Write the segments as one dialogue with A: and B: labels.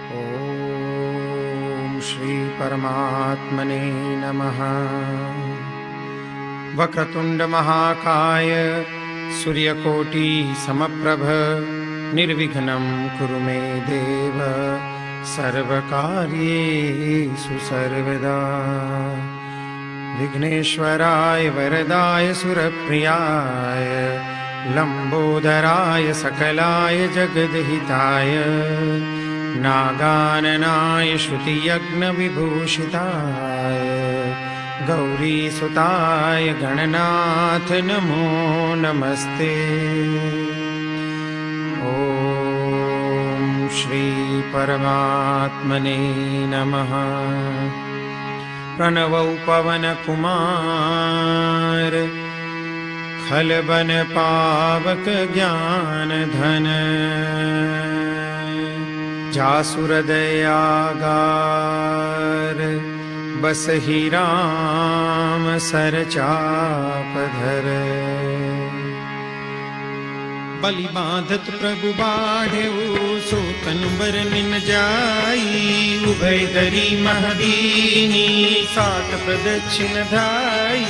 A: ओम श्री परमात्मने नमः। वक्रतुंड महाकाय सूर्यकोटि समप्रभ निर्विघ्नं कुरु मे देव सर्वकार्येषु सर्वदा। विघ्नेश्वराय वरदाय सुरप्रियाय लंबोदराय सकलाय जगद्हिताय नागाननाय श्रुतियज्ञविभूषिताय गौरीसुताय गणनाथ नमो नमस्ते। ओम श्री परमात्मने नमः। प्रणवौ पवन कुमार खलबन पावक ज्ञान धन जासुर दयागार बसहि राम सर चाप धर। बलि बांधत प्रभु बाढ़ेऊ सोतन बर निन जाई उभय दरी महदीनी सात प्रदक्षिण धाई।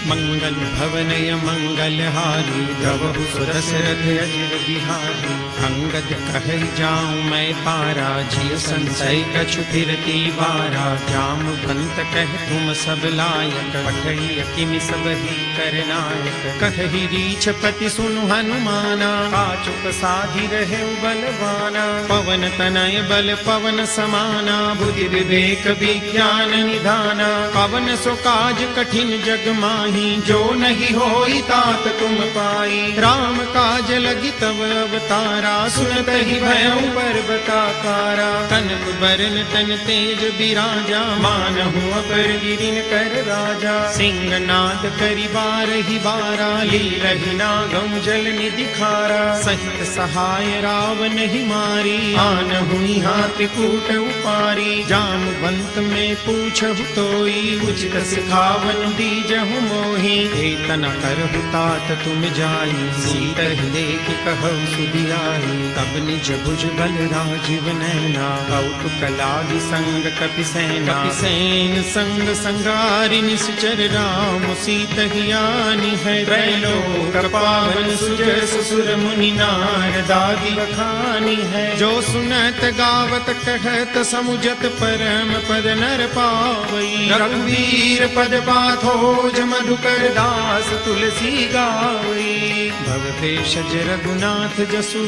A: मंगल भवनय मंगल हारी गवहु सुदशरथ अजिर बिहारी। अंगद कहे जाऊं मैं पारा जिय संशय कछु फिरती बारा। जामवंत कह तुम सब लायक पठई किमि सब ही करनायक। कहि रीछपति सुनु हनुमाना काचुक साधि रहे बलवाना। पवन तनय बल पवन समाना बुद्धि विवेक विज्ञान निधाना। पवन सो काज कठिन जग माही जो नहीं होई तात तुम पाई। राम काज लगी तव अवतारा सुनत ही भयउ पर्वताकारा। कनक बरन तन तेज बिराजा मानहु अपर गिरिन कर राजा। सिंहनाद करि बारहि बारा लीलहि नागम जल निधि खारा। सहित सहाय रावण ही मारी आनहु हाथ कूट उपारी। जामवंत में पूछहु तोई उचित सिखावन दीजहु मोहि। एतना करहु तात तुम जाई सीतहि देख कहु सुधियाई। तब निज भुज बल राजीव नैना कौतुक लागी संग कपिसेना। कपिसेन संग संगारि निश्चर राम सीतहि आनी है। त्रैलोक पावन सुजस सुर मुनि नारदादि बखानी है। जो सुनत गावत कहत समुझत परम पद नर पावई। रघुवीर पद पाथोज मधुकर दास तुलसी गावई। भव भेषज रघुनाथ जसु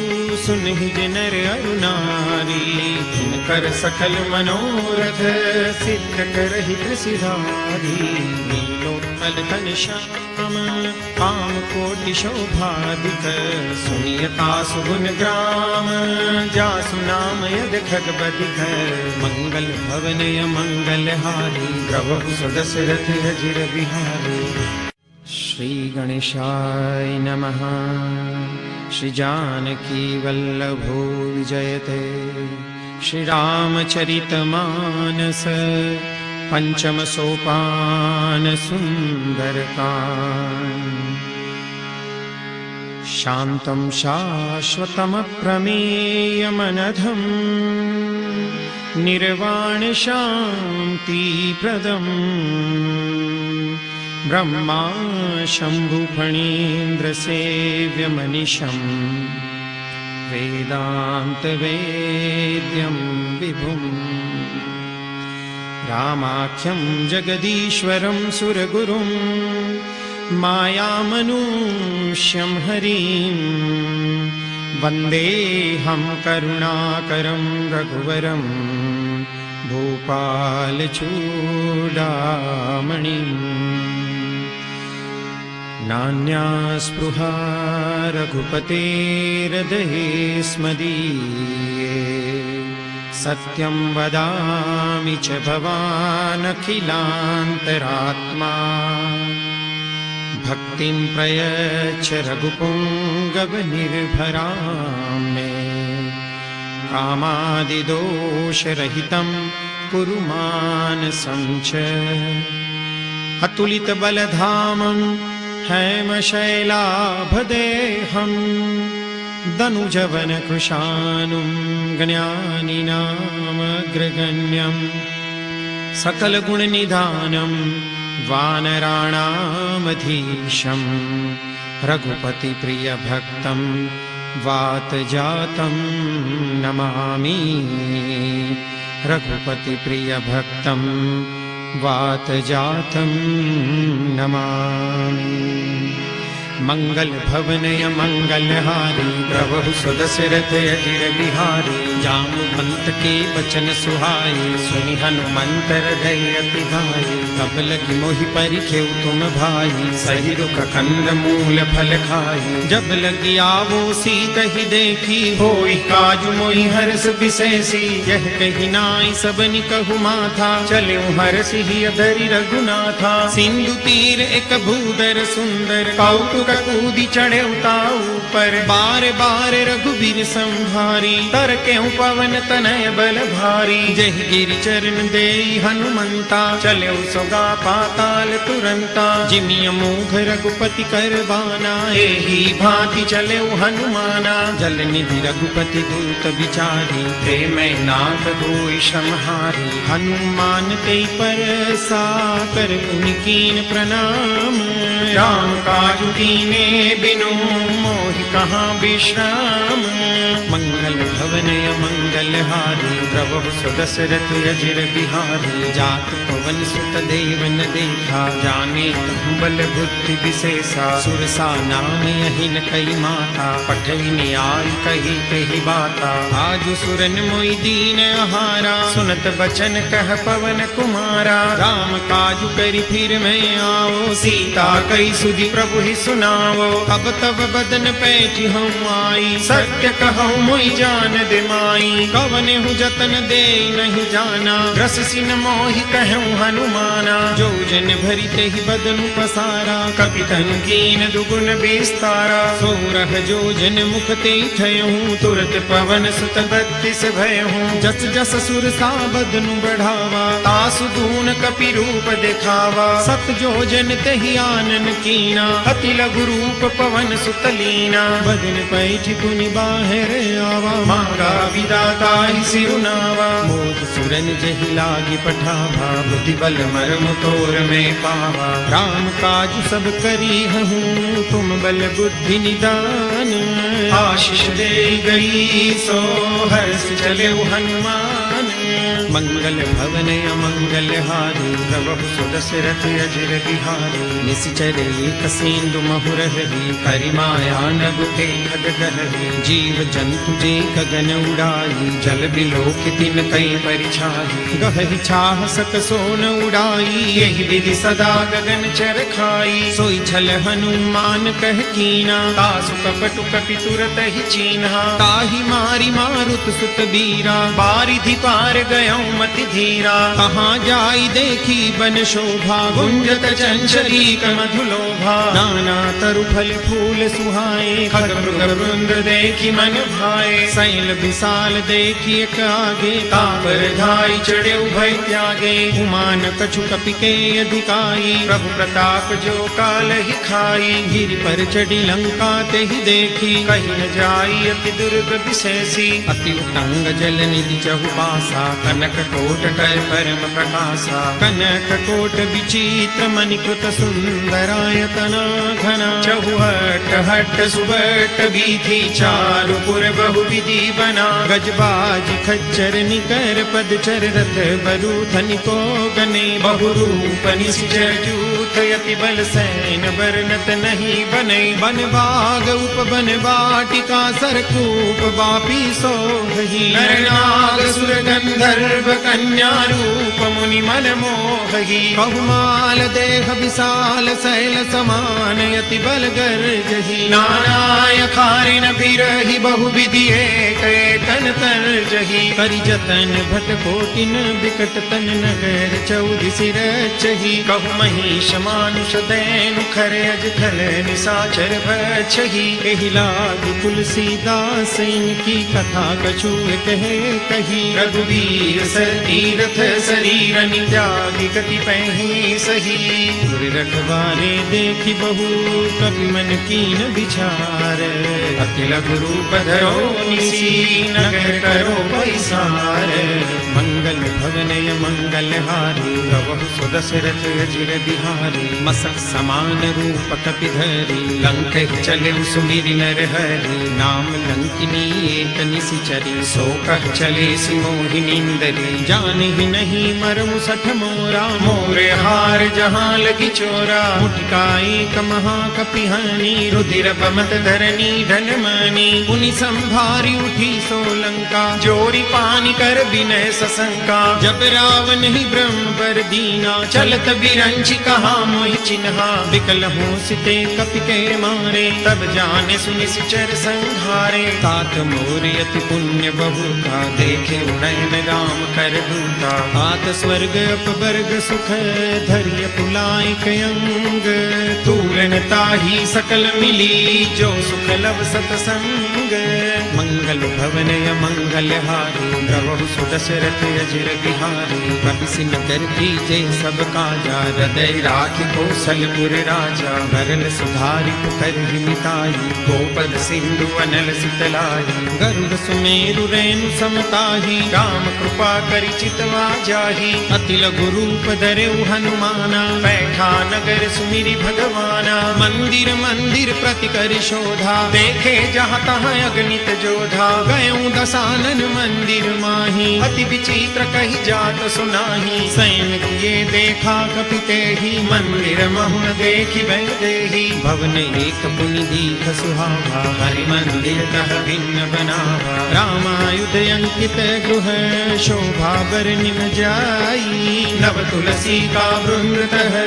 A: सुनहि जे नर अरु नारी। जिनकर सकल मनोरथ सिद्ध करहि सिधारी। नीलोत्पल तन श्याम काम कोटि शोभाधिक। सुनियता सुगुन ग्राम जासु नाम यद खगबधिक। मंगल भवनय मंगल हारी गवहु सुदशरथ अजिर बिहारी। श्री गणेशाय नमः। श्री जानकी वल्लभो विजयते। श्री रामचरित मानस पंचम सोपान सुंदरकांड। शांतं शाश्वतमप्रमेयमनघं निर्वाण शांति प्रदम्। ब्रह्मा शंभु फणीन्द्र सेव्य मनीषं वेदांत वेद्यं विभुम्। रामाख्यं जगदीश्वरं सुरगुरुं मायामनुष्यं हरिं। वन्देऽहं करुणाकरं रघुवरं भूपालचूडामणिम्। नान्या स्पृहा रघुपतेर्हृदये स्मदीये। सत्यं वदामि च भवानखिलान्तरात्मा। भक्तिं प्रयच्छ रघुपुङ्गवनिर्भरां मे। कामादिदोषरहितं कुरु मानसं च। अतुलितबलधामं हेमशैलाभदेहं दनुजवन कृशानुं ज्ञानिनामग्रगण्यं सकलगुणनिधानं वानराणामधीशं रघुपतिप्रियभक्तं वातजातं नमामि। रघुपतिप्रियभक्तं वातजातं नमामि। मंगलभवनय मंगलहारी प्रभु सुदशरथ अजिर बिहारी। जामवंत के बचन सुहाए सुनि हनुमंत हृदय अति भाई। तब लगी मोहि परिखेउ तुम भाई सही रुख कंद मूल फल खाई। जब लगी आवो सीत ही देखी होई काजु मोहि हर्ष विशेषी। यह कही नाई सबनि कहु माथा चले हर्ष ही अधरि रघुनाथा। सिंधु तीर एक भूधर सुंदर कौतुक कूदी चढ़े उताऊ पर। बार बार रघुबीर संभारी तर केहू पवन तनय बल भारी। जय गिरि चरण देई हनुमंता चले सोगा पाताल तुरंता। जिमिय मोघ रघुपति कर बाना एही भांति चले हनुमाना। जल निधि रघुपति दूत विचारी प्रेम नाथ होई समहारी। हनुमान ते पर साकर पुनिकीन प्रणाम। राम काजु कीने बिनु मोहि कहाँ विश्राम। मंगल भवनय मंगलहारी प्रभु सुदशरथ अजिर बिहारी। जात पवन सुत देवन देखा जाने बल बुद्धि विशेषा। सुरसा नाम यही न कई माता पठई न्याय कही कही बाता। आजु सुरन मोहि दीन आहारा सुनत बचन कह पवन कुमारा। राम काजु करि फिर मैं आओ सीता कई सुधि प्रभु ही सुनावो। अब तब बदन पैठ हूँ आई सत्य कहूँ मोहि जान दे माई। कवन हूँ जतन दे नहीं जाना रस सिन मोहि कहूँ हनुमाना। जो जन भरी ते ही बदन पसारा कपितन कीन दुगुन विस्तारा। सोरह जो जन मुख ते ठयहूँ तुरत पवन सुत बत्तीस भयहूँ। जस जस सुर सा बदनु बढ़ावा तासु दून कपि रूप दिखावा। सत जो जन ते ही आनन कीना अति लघु रूप पवन सुतलीना। बदन पैठ पुनि बाहर आवा मांगा विदाता ही सिरुनावा। मोद सुरन जहि लागी पठावा बुद्धि बल मर्म तोर में पावा। राम काजु सब करी हूँ तुम बल बुद्धि निदान। आशीष दे गई सो हर्ष चले हनुमान। मंगल भवनय मंगलहारी प्रभु सुदशरथ अजिर बिहारी। निश्चर एक सेंदु महुरहरी करिमाया नगुके खगगहरी। जीव जंतु जे गगन उड़ाई जल बिलोक तिन कई परिछाई। गहहि छाह सक सोन उड़ाई यही विधि सदा गगन चर खाई। सोई छल हनुमान कह कीना तासु कपटु कपि तुरत ही चीन्हा। ताहि मारी मारुत सुत बीरा बारिधि पार गयौ मति धीरा। कहाँ जाई देखी बन शोभा गुंजत चंचरीक मधुलोभा। नाना तरु फल फूल सुहाए खग मृग वृंद देखी मन भाए। शैल विशाल देखी एक आगे तापर धाई चढ़े उभय त्यागे। उमान कछु कपि के अधिकाई प्रभु प्रताप जो काल ही खाई। गिरि पर चढ़ी लंका ते ही देखी कहीं न जाई अति दुर्ग विशेषी। अति उतंग जल निधि चहुबासा कनक कोट कर परम प्रकाशा। कनक कोट विचित्र मणिकृत सुंदरायतना घना। चहुहट हट सुबट बीथी चारु पुर बहु विधि बना। गजबाज खच्चर निकर पदचर रथ बरु धनिको गने। बहु रूप निश्चर जूथ यति बल सैन वर्णत नहीं बने। बन बाग उप बन वाटिका सरकूप बापी सोहि। नरनाग सुर गंधर्व कन्या रूप मुनि मन मोहि। बहुमाल देह विशाल शैल समान यति बल गर्जहि। नानाय खारिन बिरहि बहु विधि एक तन तरजहि। करि जतन भट कोटिन बिकट तन नगर चौदि सिर चहि। कहु महिष मानुष दैनु खर अज खल निसाचर भक्षहि। एहि लागी तुलसीदास इनकी कथा कछु कहे कही। रघुवीर सर तीरथ शरीर रनि त्यागी गति पहि सही। गुर रखवारे देखी बहु कपि मन कीन विचार। अति लघु रूप धरो निसी नगर करो पैसार। मंगल भवनय मंगल हारी प्रभु सुदशरथ अजिर बिहारी। मसक समान रूप कपि धरी लंक चले सुमिरि नर हरि। नाम लंकिनी एक निशिचरी सो कह चले सिमोहिनींदरी। जाने ही नहीं मरमु सठ मोरा मोरे हार जहाँ लगी चोरा। मुठका एक महाकपिहानी रुधिर बमत धरनी धन मानी। पुनि संभारी उठी सोलंका जोरी पानी कर विनय सशंका। जब रावण ही ब्रह्म पर दीना चलत बिरंची कहा मोहि चिन्हा। विकल हो सिते कपि के मारे तब जाने सुनि सिचर संहारे। तात मोर अति पुण्य बहुता देखे नयन राम कर दूता। हाथ स्वर्ग अपवर्ग सुख धैर्य पुलायक अंग। तूलन ताही सकल मिली जो सुख लव सतसंग। मंगल भवनय मंगल हारी प्रभु सुदशरथ अजिर बिहारी। कपि नगर कीजे सब काजा हृदय राखि कौशलपुर राजा। भरल सुधारि पुकर मिताई गोपद सिंधु अनल सितलाई। गरुड़ सुमेरु रेणु समताही राम कृपा करि चितवा जाही। अति लघु रूप धरेउ हनुमाना बैठा नगर सुमिरि भगवाना। मंदिर मंदिर प्रति करि शोधा देखे जहाँ तहाँ अगणित जोधा। गयऊँ दसानन मंदिर माही अति विचित्र कही जात सुनाही। सैन किए देखा कपि तेहि मंदिर महु न देखि वैदेही। भवन एक पुनि दीख सुहावा हरि मंदिर तह भिन्न बनावा। रामायुध अंकित गृह शोभा बरनिम जाई। नव तुलसी का वृंद तह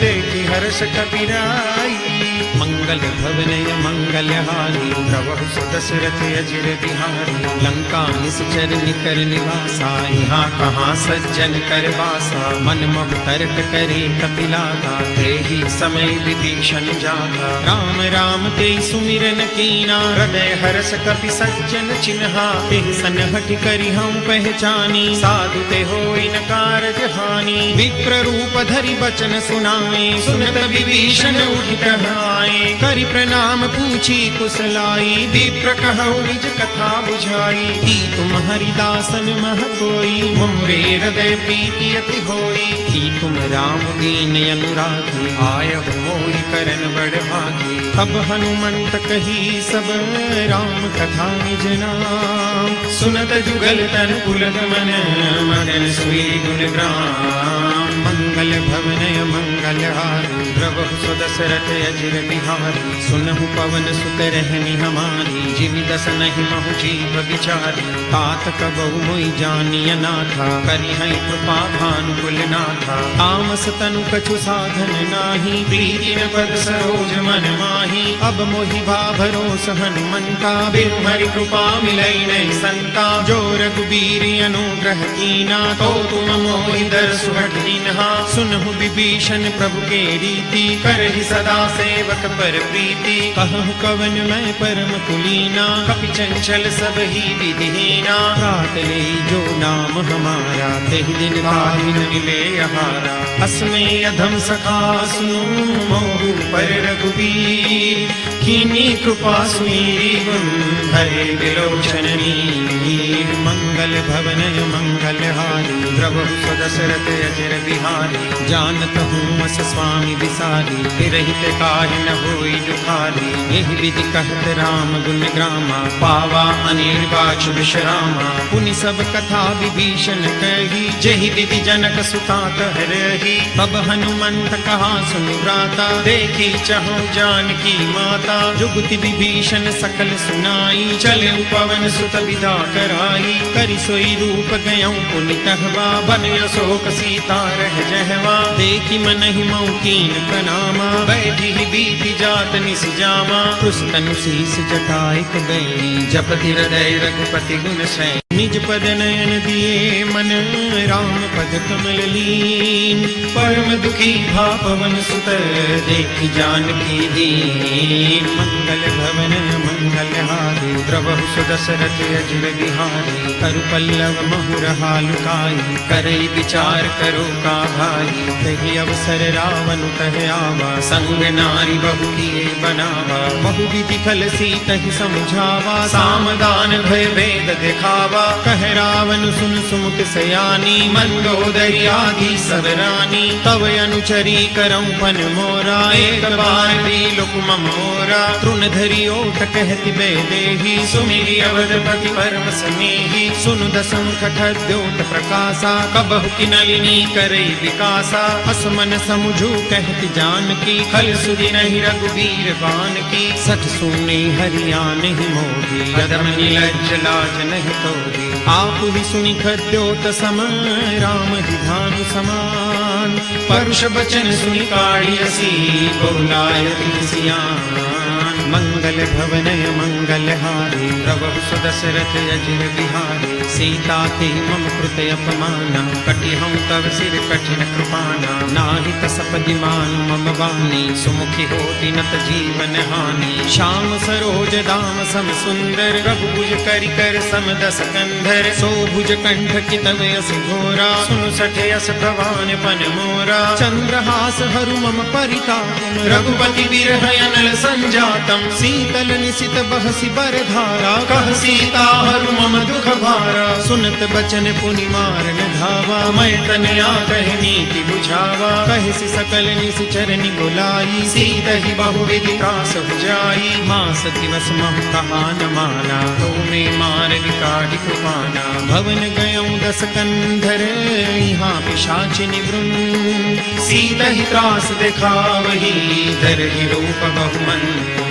A: देखि हर्ष कपिराई। मंगल भवनय मंगल हारी प्रभु सुदशरथ अजिर बिहारी। लंका निश्चर निकर निवासा यहाँ कहाँ सज्जन कर वासा। मन मह तर्क करे कपिलागा तेहि समय विभीषण जागा। राम राम ते सुमिरन कीना हृदय हर्ष कपि सज्जन चिन्हा। तेहि सनहठ करि हम पहचानी साधु ते होई न कारज हानि। विप्र रूप धरि बचन सुनाए सुनत विभीषण उठि आए। करि प्रणाम पूछी कुशलाई विप्र कहु निज कथा बुझाई। की तुम हरिदासन मह कोई मोरे हृदय प्रीति अति होई। की तुम राम दीन अनुरागी आयब मोहि करन बड़ भागी। अब हनुमंत कही सब राम कथा निज नाम। सुनत जुगल तन पुलक मन मगन सुई गुण ग्राम। मंगल भवनय मंगल हारी प्रभु सुदशरथ अजिर बिहारी। सुनहु पवन सुत रहनी हमारी जिमि दस नहीं महु जीव बिचारी। तात कबहु मोहि जानिय नाथा करि है कृपा भानुकुल नाथा। तामस तनु कछु साधन नाही प्रीति न पद सरोज मन माही। अब मोहि भरोस हनुमंता बिनु हरि कृपा मिलई नहीं संता। जो रघुबीर अनुग्रह कीना तो तुम मोहि दरसु हठ दीन्हा। सुनहु विभीषण प्रभु के रीति करहि सदा सेवक पर प्रीति। कहु कवन मैं परम कुलीना कपि चंचल सब ही विधिहीना। रात ले जो नाम हमारा तेहि दिन ताहि न मिले आहारा। अस्मे अधम सखा सुनो मोहु पर रघुबीर। कीनी कृपा सुमीरी गुण हरे विलोचन नीर। मंगल भवनय मंगल हारी प्रभु सुदशरथ अजिर बिहारी। जानत हूँ अस स्वामी विसारी विरहित काहि न होई दुखारी। यही विधि कहत राम गुण ग्रामा पावा अनिर्वाच विश्रामा। पुनि सब कथा विभीषण कही जेहि विधि जनक सुता कह रही। तब हनुमंत कहा सुन भ्राता देखी चहु जानकी माता। जुगति विभीषण सकल सुनाई चले पवन सुत विदा कराई। करि सोई रूप गयऊँ पुनि तहवा बन अशोक सीता रह जहवा। देखी मन ही मऊ कीन प्रणामा बैठी ही बीती जात निस जामा। पुस्तन शीस जटायक गैली जपति हृदय रघुपति गुण सै। निज पद नयन दिए मन राम पद पद कमल लीन, परम दुखी भा पवन सुत देखि जानकी दीन। मंगल भवन मंगलहारी द्रवहु सुदशरथ अजिर बिहारी, करु पल्लव महुरहा लुकाई, करई विचार करो का भाई। तहि अवसर रावण तह आवा, संग नारी बहु किए बनावा। बहु विधि फल सीतहि समझावा, सामदान भय भेद दिखावा। कह रावण सुन सुमुख सयानी, मंदोदरी आदि सब रानी। तव अनुचरी करऊं पन मोरा, एक बार भी लुक ममोरा। तृण धरी ओट कहति बेदेही, सुमिरि अवधपति परम स्नेही। सुनु दसंख द्योत प्रकाशा, कबहु की नलिनी करई विकासा। असमन समुझू कहति जानकी, खल सुधि नहीं रघुबीर बान की। सठ सुने हरियाण ही मोही, अधम निलज्ज लाज नहीं तोही। आप ही सुनि खद्योत सम, राम ही धानु समान। परुष बचन सुनि काढ़ियसी, बोलायति सियान। मंगल भवनय मंगलहारी, द्रवहु सुदशरथ अजिर बिहारी। सीता ते मम कृत अपमाना, कटि हम तव सिर कठिन कृपाना। नाहि तसपदि मानु मम वाणी, सुमुखी होति नत जीवन हानि। श्याम सरोज दाम सम सुंदर, रघुभुज करि कर सम दस कंधर। सो भुज कंठ की तव यस घोरा, सुनु सठे यस भवान पन मोरा। चंद्रहास हरु मम परिताप, रघुपति बिरह अनल संजातम। शीतल निशित बहसि बरधारा, कह सीता हरु मम दुख भारा। सुनत बचन पुनि मारन धावा, मैं तनया कह नीति बुझावा। कहसि सकल निश्चर निगुलाई, सीतहि बहु विधि त्रास बुझाई। मास दिवस महु कहा न माना, तो में मार विकाढ़ि कृपाना। भवन गयऊं दस कंधर, यहाँ पिशाचिनि वृंद। सीतहि त्रास दिखावही, धरहि रूप बहुमंद।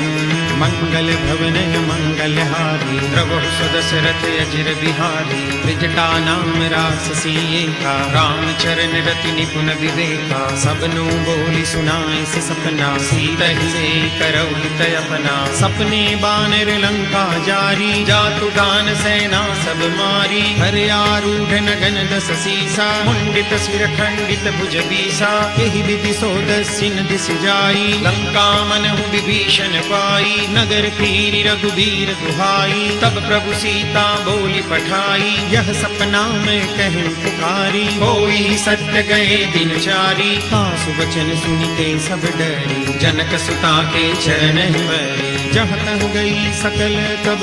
A: मंगल भवनय मंगलहारी, द्रवहु सुदशरथ अजिर बिहारी। त्रिजटा नाम राससी एका, रामचरण रति निपुण विवेका। सबनु बोली सुनाए से सपना, सीतहि से करऊ हित अपना। सपने बानर लंका जारी, जातु दान सेना सब मारी। हर आरूढ़ नगन दस सीसा, मुंडित सिर खंडित भुज बीसा। एहि विधि सोदस्यन दिस जाई, लंका मनहु विभीषण पाई। नगर फिरी रघुबीर दुहाई, तब प्रभु सीता बोली पठाई। यह सपना में कहूं पुकारी, होई सत्य गए दिन चारी। सासु वचन सुनिते सब डरी, जनक सुता के चरण बरी। जहाँ तह गई सकल तब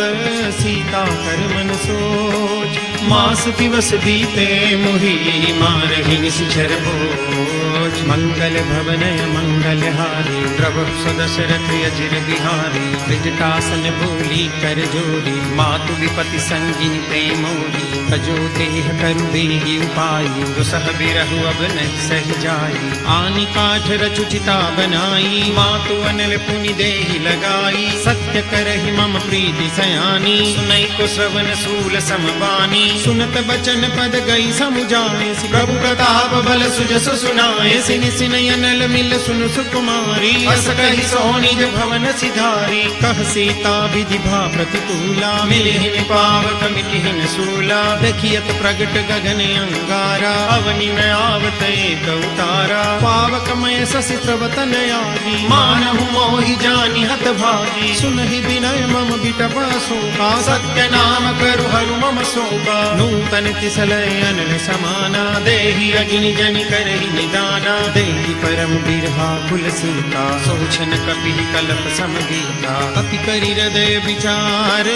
A: सीता कर मन सोच। मास दिवस बीते मुहि, मारहि निश्चर बोझ। मंगल भवनय मंगलहारी, द्रवहु सुदशरथ अजिर बिहारी। त्रिजटासन बोली कर जोरी, मातु विपति संगिनी ते मोरी। तजो देह करु बेगी उपाई, दुसह बिरहु अब नहीं सह जाई। आनि काठ रचु चिता बनाई, मातु अनल पुनि देहि लगाई। सत्य करहि मम प्रीति सयानी, सुनई को श्रवण सूल समबानी। सुनत बचन पद गई समुझाए, प्रभु प्रताप बल सुजसु सुनाए। सिनि सिनि अनल मिल सुनु सुकुमारी, अस कहि सोनिज भवन सिधारी। कह सीता विधि भा प्रतिकूला, मिलिहिन पावक मिटिहिन सूला। देखियत प्रगट गगन अंगारा, अवनि में आवत एक उतारा। पावक मय शशि प्रवतन आदि, मानहु मोहि जानि हत भागी। सुनहि विनय मम बिटपा शोका, सत्य नाम करु हरु मम शोका। नूतन तिसलय अनल समाना, देहि अग्नि जनि करहि निदाना। देहि परम बिरहा कुल सीता, सोचन कपि कलप समगीता। कपि करि हृदय विचार,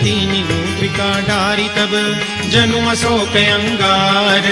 A: दीनि लूत्रिका डारी। तब जनु अशोक अंगार,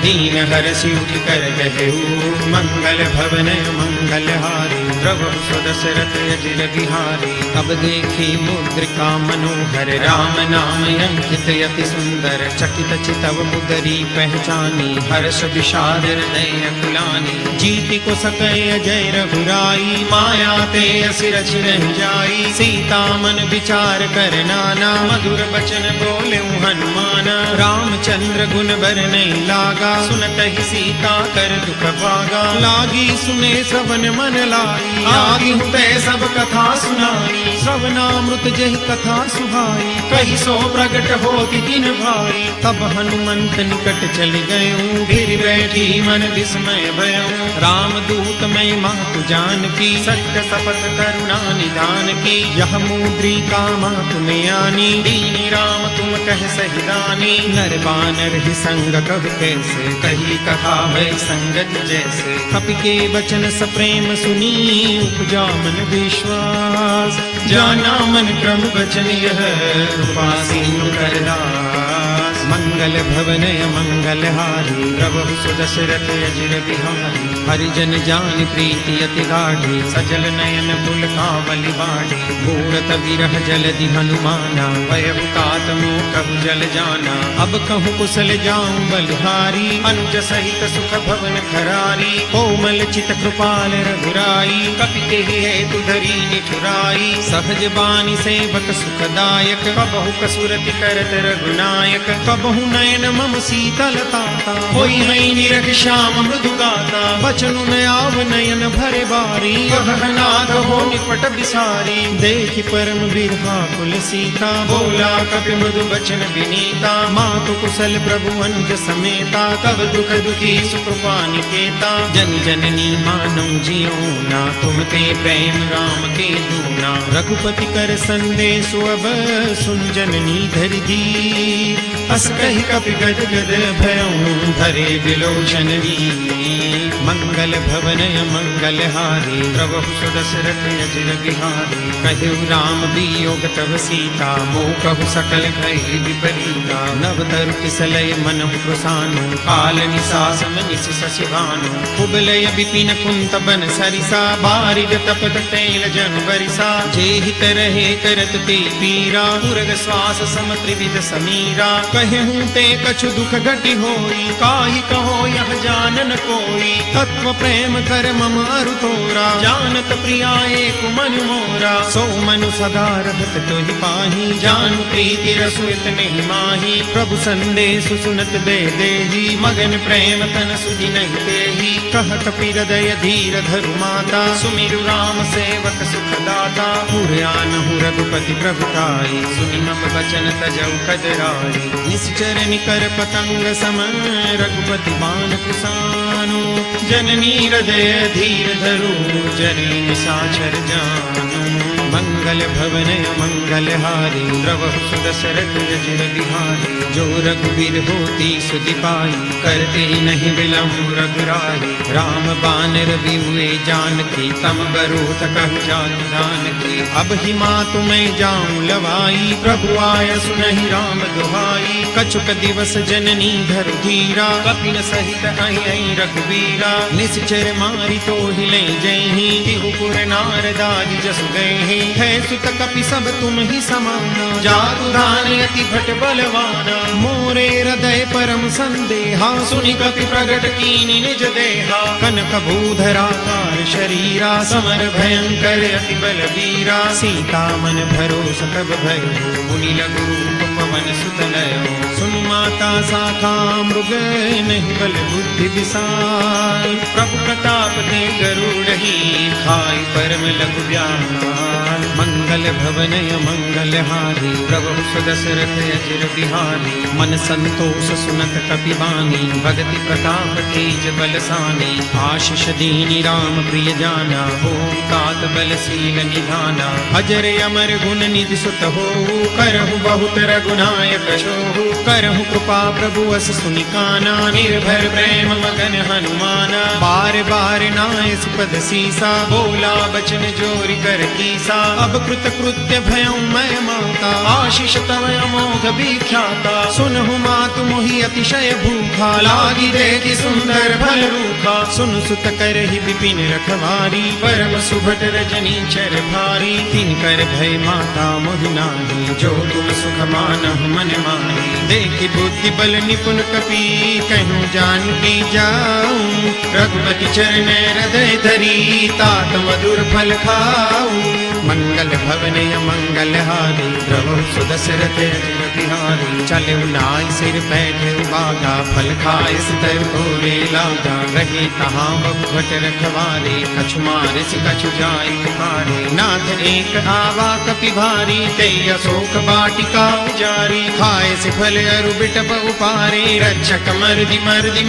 A: दीन हरषि उठ कर कहऊ। मंगल भवनय मंगलहारी, द्रवहु सुदशरथ अजिर बिहारी। अब देखी मुद्रिका मनोहर, राम नाम अंकित यति सुंदर। चकित चितव मुदरी पहचानी, हर्ष विषाद हृदय अकुलानी। जीति को सकय अजय रघुराई, माया ते असि रचि रहि जाई। सीता मन विचार कर नाना, मधुर बचन बोले हनुमाना। रामचंद्र गुण बर नहीं लागा, सुनत ही सीता कर दुख भागा। लागी सुने श्रवण मन लाई, आगी हुते सब कथा सुनाई। श्रवणामृत जहि कथा सुहाई, कही सो प्रगट होति दिन भाई। पुकारी। तब हनुमंत निकट चल गयूं, फिर बैठी मन विस्मय भयूं। राम दूत मैं मातु जानकी, सत्य शपथ करुणा निधान की। यह मुद्रिका मातु में आनी, दीनी राम तुम कह सही दानी। नर बानर ही संग कब कैसे, कही कथा भय संगत जैसे। कपि के वचन सप्रेम सुनी, उपजा मन विश्वास। जाना मन क्रम वचन यह, उपासीनु करदास। मंगल भवनय मंगल हारी, प्रभु सुदशरथ अजिर बिहारी। हरिजन जान प्रीति अति गाढ़ी, सजल नयन पुलकावली बाढ़ी। घूरत विरह जलधि हनुमाना, भयभुतात मोह कहु जल जाना। अब कहूँ कुशल जाऊं बलिहारी, अनुज सहित सुख भवन खरारी। कोमल चित कृपाल रघुराई, कपि हेतु धरी निठुराई। सहज बानी सेवक सुखदायक, कबहु कसुरति करत रघुनायक। कबहु नयन मम शीतलताता, होई है निरख श्याम मृदु गाता। बचनु में आव नयन भरे बारी, नाथ हो निपट बिसारी। देखि परम बिरहा कुल सीता, बोला कपि मृदु बचन विनीता। मातु कुशल प्रभु अनुज समेता, तब दुख दुखी सुकृपा निकेता। जन जननी मानौ जियो ना, तुम ते प्रेम राम के दूना। रघुपति कर संदेशु अब, सुन जननी धरि धीर। अस कहि कपि गद गद भयऊं, धरे विलोचन वीर। मंगल भवनय मंगल हारी, प्रभु सुदशरथ अजिर बिहारी। कहु राम वियोग तब सीता, मोह कहु सकल भय विपरीता। नव तरु किसलय मनहु प्रसानु, काल निसासम निस शशिभानु। कुबलय विपिन कुंत बन सरिसा, बारिग तपत तैल जन बरिसा। जेहि तरहे करत ते पीरा, पुरग श्वास सम त्रिविध समीरा। कहूँ ते कछु दुख घटि होई, काहि कहो यह जानन कोई। तत्व प्रेम कर मम अरु तोरा, जानत प्रिया एक मन मोरा। सो मनु सदा रहत तोहि पाही, जानु प्रीति रसु इतने माही। प्रभु संदेश सुनत दे देही, मगन प्रेम तन सुधि नहीं देही। कहत हृदय धीर धरु माता, सुमिरु राम सेवक सुखदाता। पुरानहु रघुपति प्रभुताई, सुनि मम वचन तजौ कदराई। निश्चर निकर पतंग सम, रघुपति बाण कुसानु। जननी हृदय धीर धरु, जरी निशाचर जानु। मंगल भवनय मंगल हारी, प्रभु सुदशरथ अजिर बिहारी। जो रघुबीर होती सुधि पाई, करते नहीं विलम्ब रघुराई। राम बानर बिहुए जानकी, तम बरूथ कहु जातु जानकी। अब ही मातु मैं जाऊं लवाई, प्रभु आय सुनहि राम दुहाई। कछुक दिवस जननी धरु धीरा, कपिन सहित आई रघुबीरा। निश्चर मारी तो हिले जयहि, तिहुपुर नारदादि जसु गए। है सुत कपि सब तुम ही समाना, जातु दान अति भट बलवाना। मोरे हृदय परम संदेहा, सुनि कपि प्रगट कीनि निज देहा। कनक भूधराकार शरीरा, समर भयंकर अति बलवीरा। सीता मन भरोस तब भयो, मुनि लघु रूप पवन सुत लयो। सुनु माता साखा मृग, नहीं बल बुद्धि विशाल। प्रभु प्रताप ते गरुड़हि, खाई परम लघु व्याल। मंगल भवनय मंगल हारी, प्रभु सुदशरथ अजिर बिहारी। मन संतोष सुनत कपि बानी, भगति प्रताप तेज बलसानी। आशीष दीनी राम प्रिय जाना, होम तात बलशील निधाना। अजर अमर गुण निधि सुत हो, करहु बहुत रघुनायक छोहु। करहु कृपा प्रभु अस सुनिकाना, निर्भर प्रेम मगन हनुमाना। बार बार नाय सुपद सीसा, बोला बचन जोरि कर कीसा। अब कृत कृत्य भयं मैं माता, आशीष तव अमोघ विख्याता। सुनहु मातु मोहि अतिशय भूखा, लागी देखि सुंदर भल रूखा। सुन सुत करहि विपिन रखवारी, परम सुभट रजनी चर भारी। तिन कर भय माता मोहि नाही, जो तुम सुख मानहु मन माही। देखि बुद्धि बल निपुण कपि, कहूँ जानकी जाऊं। रघुपति चरण हृदय धरी, तात मधुर फल खाऊं। मंगल भवन मंगल हारी प्रभु सुदशरथ अजिर बिहारी चले नाई सिर बैठे बागा फल खाए सितर तोरे लागा रहे तहाँ बखट रखवारे कछु मारे से कछु जाय पुकारे नाथ एक आवा कपि भारी ते अशोक बाटिका उजारी खाए से फल अरु बिटप उपारे रक्षक मर्दि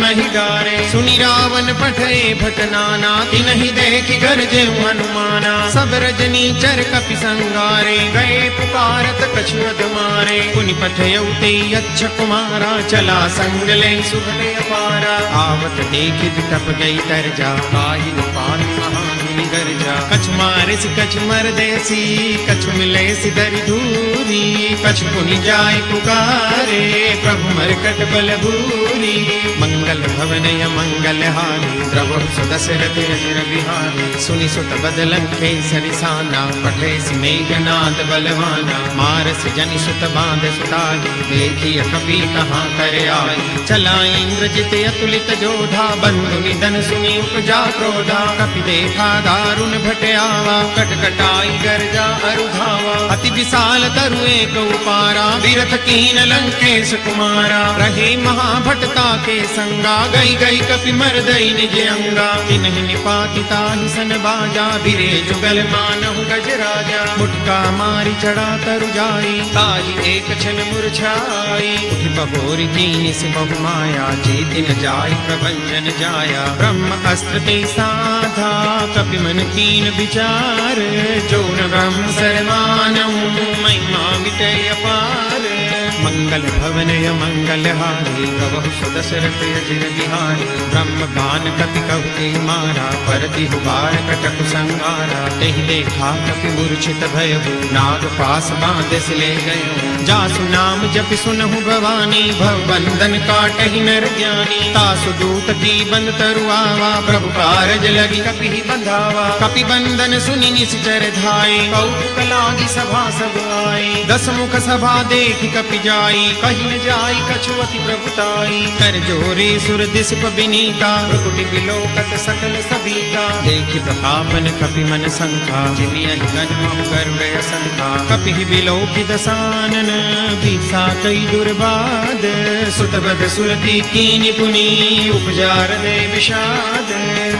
A: मही डारे सुनि रावण पठे भट नाना तिन्हि देखि गरजे हनुमाना सब रजनी चर कपि संगारे गए पुकारत कछु अध मारे पुनि पठयउ ते अच्छा कुमारा चला संग ले सुभले अपारा आवत देखि बिटप गई तरजा काहि पानी महामुनि गरजा कछु मारे से कछु मर देसी कछु मिले सी दरि धूरी कछु पुनि जाय पुकारे प्रभु मरकट बल भूरी मंगल भवन मंगल हारी प्रभु सुदशरथ अजिर बिहारी सुनि सुत बदलन केसरि साना पठे सि मेघनाद बलवाना मारस जनि सुत बांध सुताई देखी कपि कहाँ कर आई चला इंद्रजित अतुलित जोधा बंधु निधन सुनि उपजा क्रोधा कपि देखा दारुण भट आवा कटकटाई गर्जा अरुधावा अति विशाल तरु एक उपारा विरथ कीन लंकेश कुमारा रहे महाभटता के संगा गई गई कपि मरदई निज अंगा तिन्हि निपातिता ही सन बाजा बिरे जुगल मानहु गज राजा मुटका मारी चढ़ा तरु जाई ताई एक छन मुरझाई उठि बहोरी कीनि से बहु माया जेतिन जाय प्रभंजन जाया ब्रह्म अस्त्र ते साधा कपि मन कीन विचार जो न ब्रह्म सरमानहु महिमा मिटे अपार मंगल भवन मंगल हारी प्रभु सुदशरथ अजिर बिहारी ब्रह्म गान कपि कहु ते मारा परति हुबार कटक संगारा तेहि देखा कपि मूर्छित भयउ नाग पास बांधस ले गयो जासु नाम जपि सुनहु भवानी भव बंधन काटहि नर ज्ञानी तासु दूत की बंद तरु आवा प्रभु कारज लगी कपि बंधावा कपि बंधन सुनि निश्चर धाये कौतुक लागी सभा सब आए दस मुख सभा देखि कपि जाई कहि न जाई कछु अति प्रभुताई कर जोरे सुर दिसप बिनीता प्रकुटि बिलोकत सकल सबीता देखि प्रतापन कपि मन संखा जिमियहि गजमहु गर्वय संखा कपि बिलोकि दसानन बीसा कई दुर्बाद सुतबद सुरति कीनि पुनि उपजार दे विषाद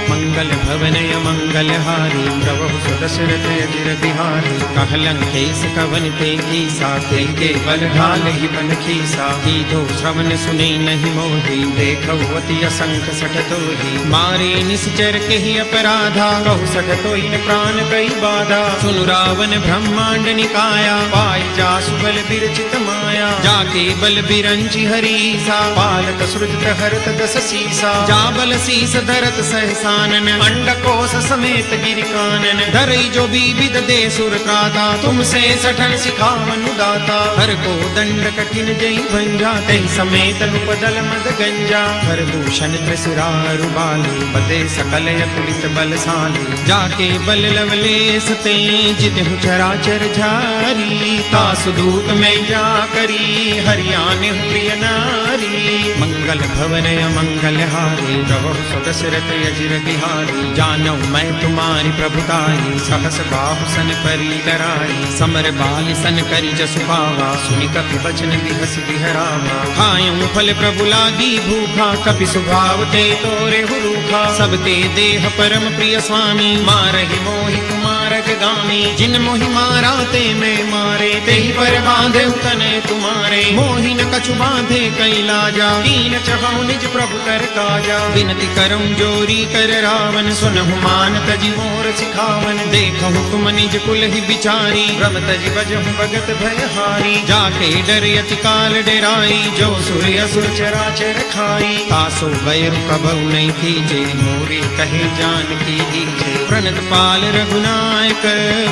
A: मंगल भवन मंगल हारी प्रभु सुदशरथ अजिर बिहारी कहलं केस कवन ते कीसा के बल ढाल ही बन खीसा कीधो श्रवण सुने नहीं मोही देखौ अति असंख सठ तोही मारे निश्चर के ही अपराधा कहु सठ तोहि प्राण कई बाधा सुनु रावण ब्रह्मांड निकाया पाई जासु बल बिरचित माया जाके बल बिरंचि हरीसा पालक सृजत हरत दस सीसा जा बल शीस धरत सहसानन अंडकोश समेत गिरि कानन धरई जो विविध दे सुर त्राता तुमसे सठन सिखावनु दाता हर को दंड कठिन जई भंजा तहि समेत नुपदल मद गंजा हर भूषण त्रिसुरारु बाली बदे सकल अतुलित बलशाली जाके बल लवलेस ते जितहु चराचर झारी तासु दूत में जा करी हरियाने प्रिय नारी मंगल भवन मंगल हारी प्रभु सुदशरथ अजिर बिहारी जानो मैं तुम्हारी प्रभुताई सहस बाहु सन परी लराई समर बाल सन करी जसु पावा सुनि कपि बचन बिहस बिहरावा खायूं फल प्रभु लागी भूखा कपि सुभाव ते तोरे हुरूखा सब ते देह परम प्रिय स्वामी मारहि मोहि कुमारक गामी जिन मोहि मारा ते मैं मारे तेहि पर बांधे तने तुम्हारे मोहि न कछु बांधे कई लाजा दीन चहु निज प्रभु कर काजा विनती करऊं जोरी कर रावण सुनहु मान तजि मोर सिखावन देखहु तुम निज कुल ही बिचारी भ्रम तजि बजहु भगत भयहारी जाके डर अति काल डराई जो सुर असुर चराचर खाई तासो बैरु कबहु नहीं कीजे मोरे कहे जान की दीजे प्रणत पाल रघुनायक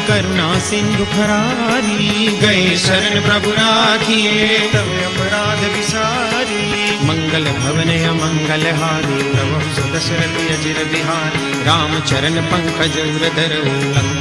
A: करुणा सिंधु खरारी गए शरण प्रभु राखिए तब अपराध विसारी मंगल भवन मंगल हारी प्रभु सुदशरथ अजिर बिहारी राम चरण पंकज उर धरो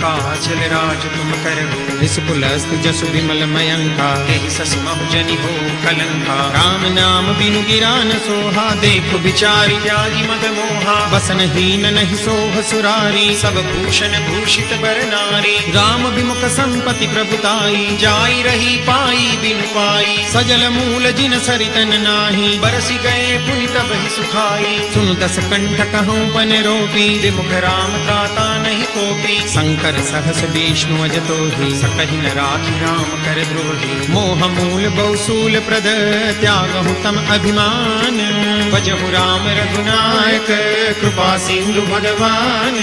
A: चल राज तुम करो, इस पुलस्त जसु विमल मयंका, तेहि सस महु जनि हो कलंका। राम नाम बिनु गिरा न सोहा, देखो बिचारी जाई मद मोहा। बसन हीन नहीं सोह सुरारी, सब भूषण भूषित बर नारी। राम विमुख संपत्ति प्रभुताई, जाई रही पाई बिनु पाई। सजल मूल जिन सरितन नाही, बरसी गए पुनि तब ही सुखाई। सुन दस कंठ कहूँ पन रोपी, विमुख राम त्राता नहीं कोपी। शंकर सहस विष्णु अजतो ही, सकहि न राखी राम कर द्रोही। मोह मूल बहुसूल प्रद, त्यागहु तम अभिमान। भजहु राम रघुनायक, कृपा सिंधु भगवान।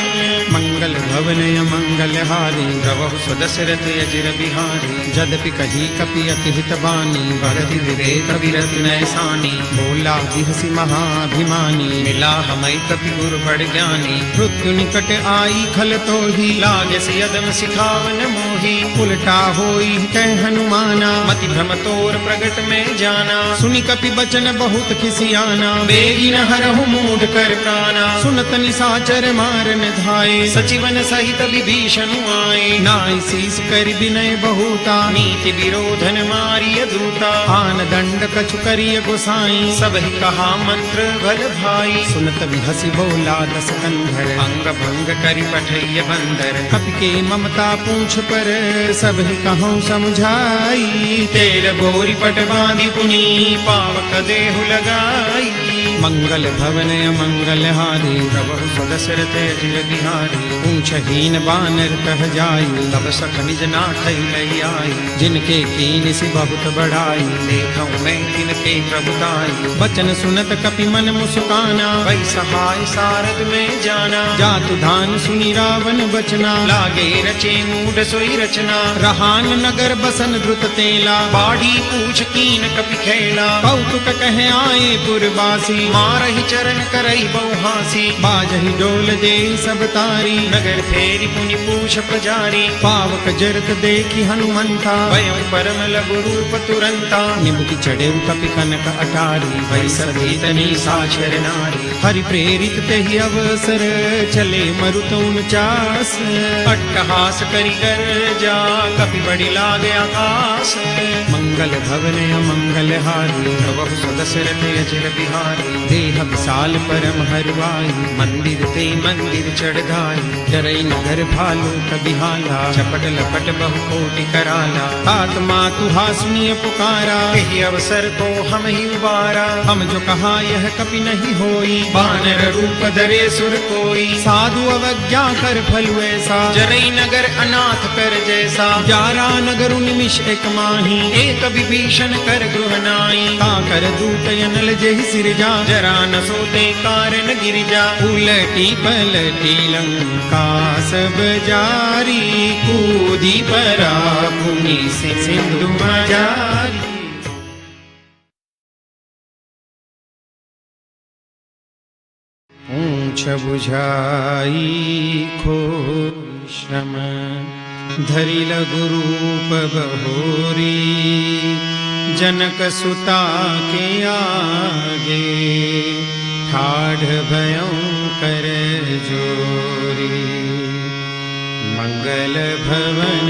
A: मंगल भवन मंगल हारी, द्रवहु सुदशरथ अजिर बिहारी। जदपि कही कपि अति हित बानी, भरति विवेक विरत नैसानी। बोला बिहसी महाभिमानी, मिला हमै कपि गुर बड़ ज्ञानी। मृत्यु निकट आई खल तोहि, लागे से यदम सिखावन मोहि। उलटा होई कह हनुमाना, मति भ्रम तोर प्रगट में जाना। सुनि कपि बचन बहुत खिसियाना, बेगी न हरहु मूढ़ कर प्राणा। सुनत निशाचर मारन धाये, सचिवन सहित विभीषण आए। नाई शीस कर विनय बहुता, नीति विरोधन मारिय दूता। आन दंड कछु करिय गोसाई, सब ही कहा मंत्र भल भाई। सुनत बिहसी बोला दस कंधर, अंग भंग करि पठैय बंदर। कपि के ममता पूछ पर, सब ही कहूँ समझाई। तेल गोरी पट बांधि पुनि, पावक देहु लगाई। मंगल भवन मंगल हारी, प्रभु सुदशरथ अजिर बिहारी। ऊंचहीन बानर कह जाई, तब सख निज नाथ लई आई। जिनके कीन सी बहुत बढ़ाई, देखूं मैं तिनके प्रभुताई। बचन सुनत कपि मन मुस्काना, वै सहाय सारद में जाना। जातु धान सुनि रावण बचना, लागे रचे मूढ़ सोई रचना। रहान नगर बसन द्रुत तेला, बाढ़ी पूछ कीन कपि खेला। कौतुक कहे आए पुरवासी, मारहि चरण करई बहुहासी। बाजहि डोल दे सब तारी, नगर फेरी पुनि पूछ प्रजारी। पावक जरत देखी हनुमंता, भयं परम लघु रूप तुरंता। निमुखि चढ़े कपि कनक अटारी, भई सभी तनी साक्षर नारी। हरि प्रेरित तेहि अवसर, चले मरुत 49। अट्टहास करि गर्जा, कपि बड़ी लागे आकाश। मंगल भवन मंगल हारी, प्रभु सुदशरथ अजिर बिहारी। देह विशाल परम हरवाई, मंदिर ते मंदिर चढ़ गाई। डरई नगर भालू कबि हाला, चपट लपट बहु कोटि कराला। आत्मा तुहा सुनिय पुकारा, यही अवसर को हम ही उबारा। हम जो कहा यह कपि नहीं होई, बानर रूप धरे सुर कोई। साधु अवज्ञा कर फलु ऐसा, जरई नगर अनाथ कर जैसा। 11 नगर निमिष एक माही, एक विभीषण कर गृह नाई। का कर दूत अनल जेहि सिरजा, जरा न सोते कारण गिरिजा। उलटी पलटी लंका सब जारी, कूदी परा पुनि सिंधु मजारी। ऊंच बुझाई खोश्रम, धरि लघु रूप बहोरी। जनक सुता के आगे, ठाढ़ भयं कर जोरी। मंगल भवन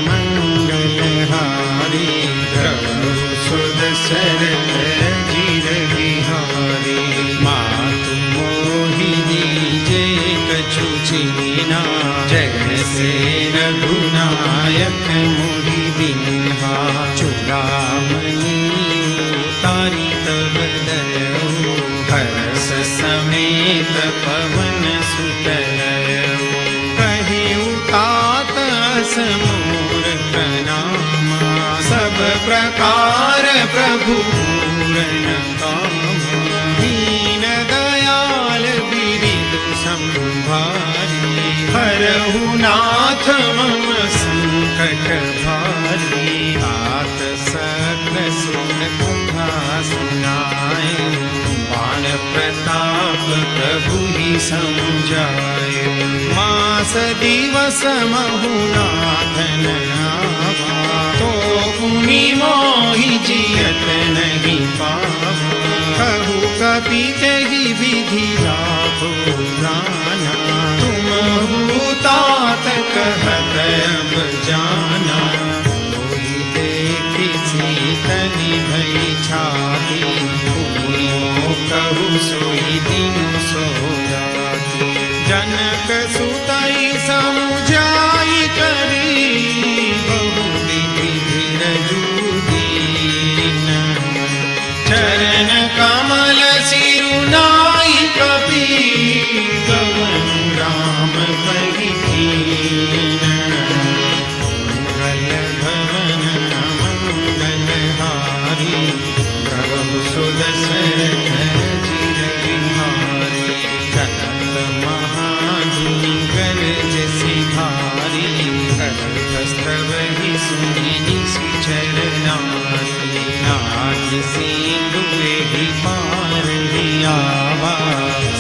A: मंगल हारी, प्रभु सुदशरथ अजिर बिहारी। मातु मोहि दीजे कछु चीना, जैसे रघुनायक मोहि दीन्हा। चूड़ामणि उतारी तब दयऊ, हर्ष समेत पवन सुत लयऊ। कहि उतात समूर प्रणामा, सब प्रकार प्रभु पूरन कामा। दीन दयाल बिरिदु संभारी, हरहु नाथ मम संकट भारी। तात सकल सुन कथा सुनाए, बाण प्रताप प्रभु ही समझाए। मास दिवस महु नाथन आवा, तो पुनि मोहि जियत नहीं पावा। कहु कपि तेहि विधि लाभो जाना, तुम तात कहत अब जाना, कोई देखी सीतनि भई छाती, भूलियो कहु सोई दिन सो राती। जनक सुतई समुझाई करी, बहु विधि धीरजु दीन, चरण कमल सिरुनाई कपि, गवन राम कहि कीन। मंगल भवन मंगलहारी, प्रभु सुदशरथ चिर बिहारी। चलत महाधुनि गरज सिधारी, कंठस्तवहि सुनि निशिचर नारी। नाथ सिंधुहि पार हियावा,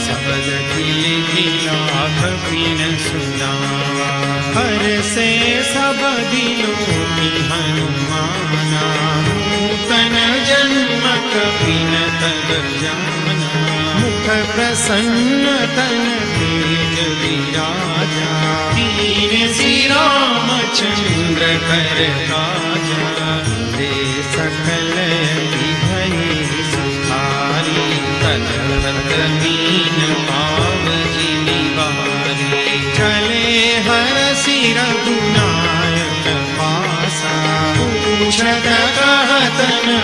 A: सबद खिल खिलाफ बिन सुनावा। हर से सब दिलों की हनुमाना, नूतन जन्म कपिन तब जाना। मुख प्रसन्न तन तेज विराजा, दीन श्री रामचंद्र कर काजा। दे सकल भई सुखारी, तलवत मीन पाव जिमिवारी। चले हरषि रघुनायक पासा, पूछत कहत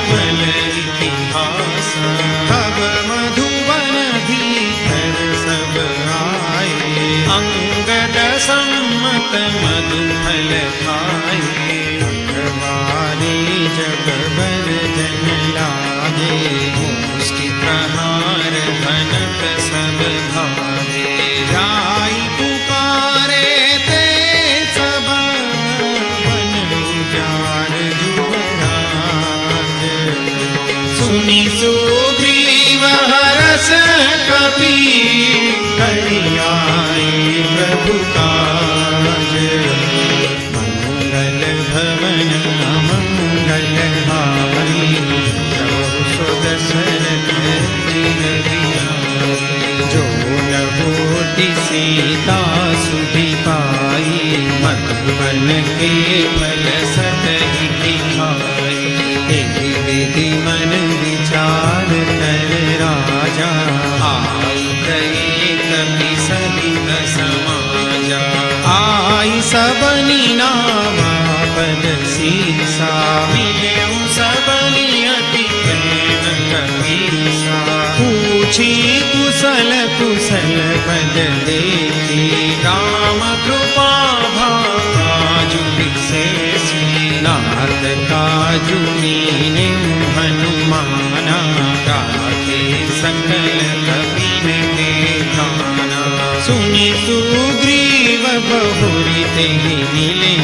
A: बल इतिहासा। तब मधुबन भीतर सब आए, अंगद सम्मत मधुफल खाए। अखबारी जग बर जन लागे, मुष्टि प्रहार घनक सब भावे। जाई पुकारे ते सब, बन उजाड़ जुबराज। सुनि सुग्रीव हरष कपि, करि आए प्रभु काज। मंगल भवन मंगलहारी, प्रभु सुदशरथ चिर बिहारी। जो न होती सीता सुधि पाई, मधुबन के फल सतहि दिखाई। एहि विधि मन विचार कर राजा, आई गए कपि सहित समाजा। आई सबनि नावा पद सीसा, मिलेउ सबनि अति प्रेम कपीसा। पूछी कुशल कुशल पद देखी, राम कृपा भाजु विशेषी। नाथ काजु मीने हनुमाना, राखे सकल कपिन के खाना। सुनि सुग्रीव बहुरी तेहि मिले,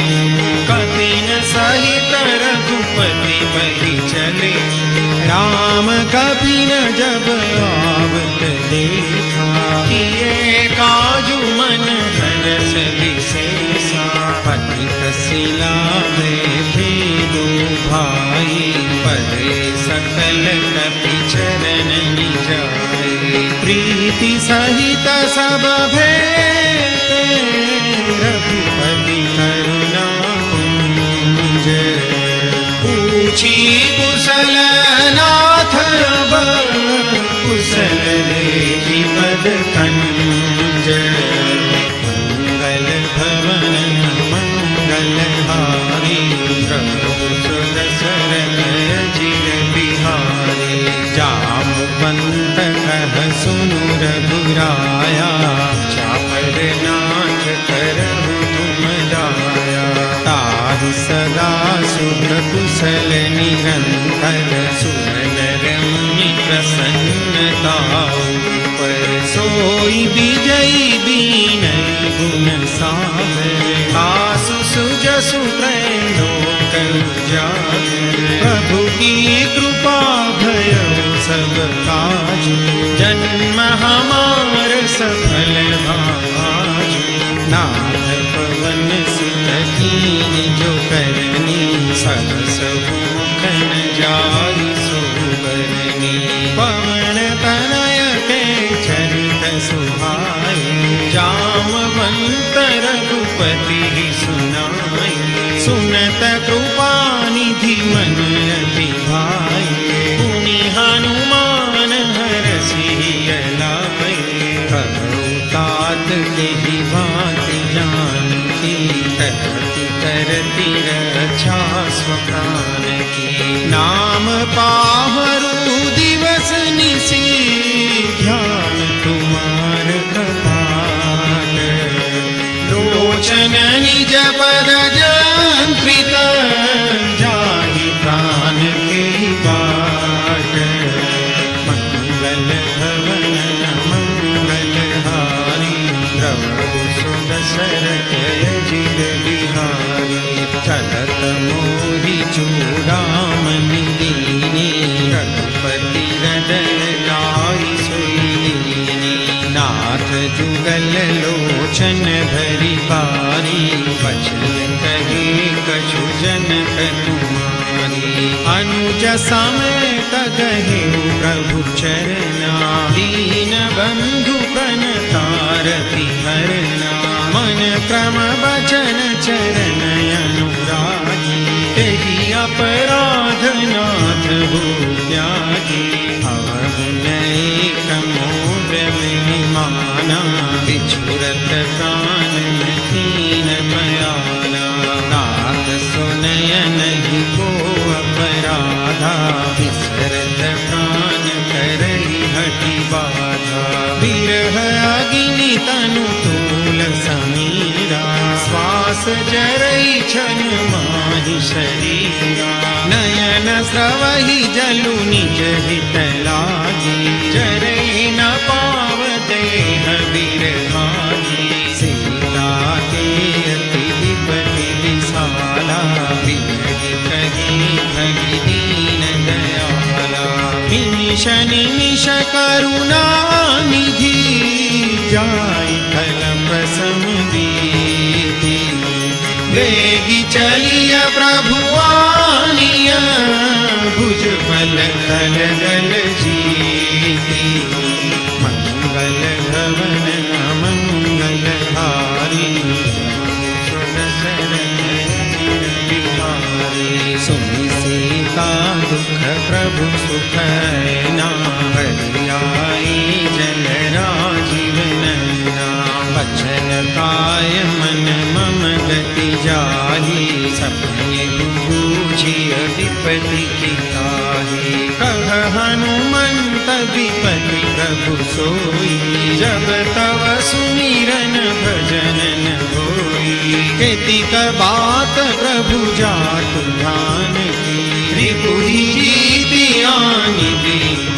A: कपिन सहित रघुपति बहि चले। राम कपिन जब आवत देखा, किए काजु मन हरष विशेषा। पतित शिला में भेदु भाई, परे सकल कपि चरण निजाए। प्रीति सहित सब भेटे, रघुपति करुणा कुंज। पूछी कुशल नाथ अब, कुशल देखि पद कंज। मंगल भवन मंगलहारी, प्रभु सुदशरथ चिर बिहारी। जामवंत कह सुनु रघुराया, चापर नाथ करहु तुम दाया। ताहि सदा शुभ कुशल निरंतर, सुनर मुनि प्रसन्नता पर। सोई विजयी बीनई गुण सागर, आसु सुजसु प्रेम उजागर। प्रभु की कृपा भयउ सब काजु, जन्म हमार सफल भाजु। नाथ पवन सुत कीन जो करनी, सहस मुखन जाई सुबरनी। पवन तनय के चरित सुहाए, जामवंत रघु मन अति भाए, पुनि हनुमान हरषि लाए। कहु तात तेहि भांति जानकी, करति करति रक्षा स्वप्राण की। नाम पाहरु दिवस निशि, ध्यान तुम्हार कपाट। लोचन निज पद जंत्रित, जाहि प्राण के बाट। मंगल भवन मंगलहारी, प्रभु सुदशरथ अजिर बिहारी। चलत मोहि चूड़ामणि दीनी, रघुपति हृदय लाइ सोई दीनी। नाथ जुगल लोचन भरि पारी, बचन कहे कछु जनक तुम्हारी। अनुज समेत गहे प्रभु चरना, दीन बंधु प्रणतारति हरना। मन क्रम बचन चरण अनुरागी, तेहि अपराध नाथ हो त्यागी। अवगु एक मोर महिमाना, बिछुरत प्राण दीन मयाना। नाथ सुनय नहीं को अपराधा, बिसरत प्राण करहि हठि बाधा। विरह अग्नि तनु तूल समीरा, श्वास जरई छन माहि शरीरा। नयन स्रवहि जलु निज हित लागी, जरई न पाव देह बिरहागी। सीता के अति विपति विशाला, विरहि कहि भगि दीन दयाला। निमिष निमिष करुणा निधि, जाय कलप समदीति। वेगी चलिय प्रभु आनिया, भुज बल तल गल जीति। मंगल भवन मंगलहारी, सुदशरथ अजिर बिहारी। सुनि सीता दुख प्रभु सुख ना, हरि आई जल राजीव नैना। बचन काय मन मम गति जाहि, सपने बूझिय विपति की ताहि। कह हनुमंत विपति प्रभु सोई, जब तव सुमिरन भजन न होई। केतिक बात प्रभु जातु ध्यान की, रिपुहि जीति आनि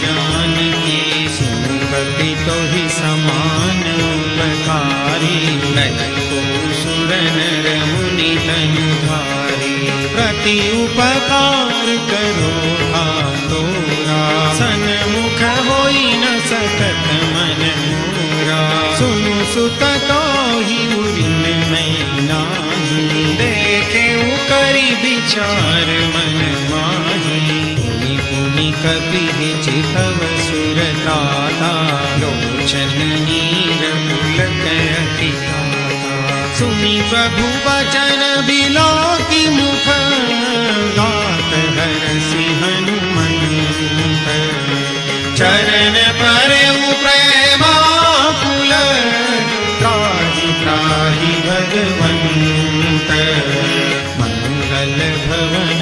A: जानकी। सुनु कपि तोहि समान उपकारी, को सुर नर मुनि तनुधारी। प्रति उपकार करो तोरा, सन्मुख होई न सकत मन मोरा। सुनु सुत तोहि उरिन मैं नाही, देखे करि विचार मन माही। पुनि पुनि कपि चितव सुर ताता, लोचन नीर पुलक अति ताता। सुनि प्रभु वचन बिलोकि मुख, गात हरषि हनुमंत। चरण परउ प्रेमाकुल, त्राहि त्राहि भगवंत। मंगल भवन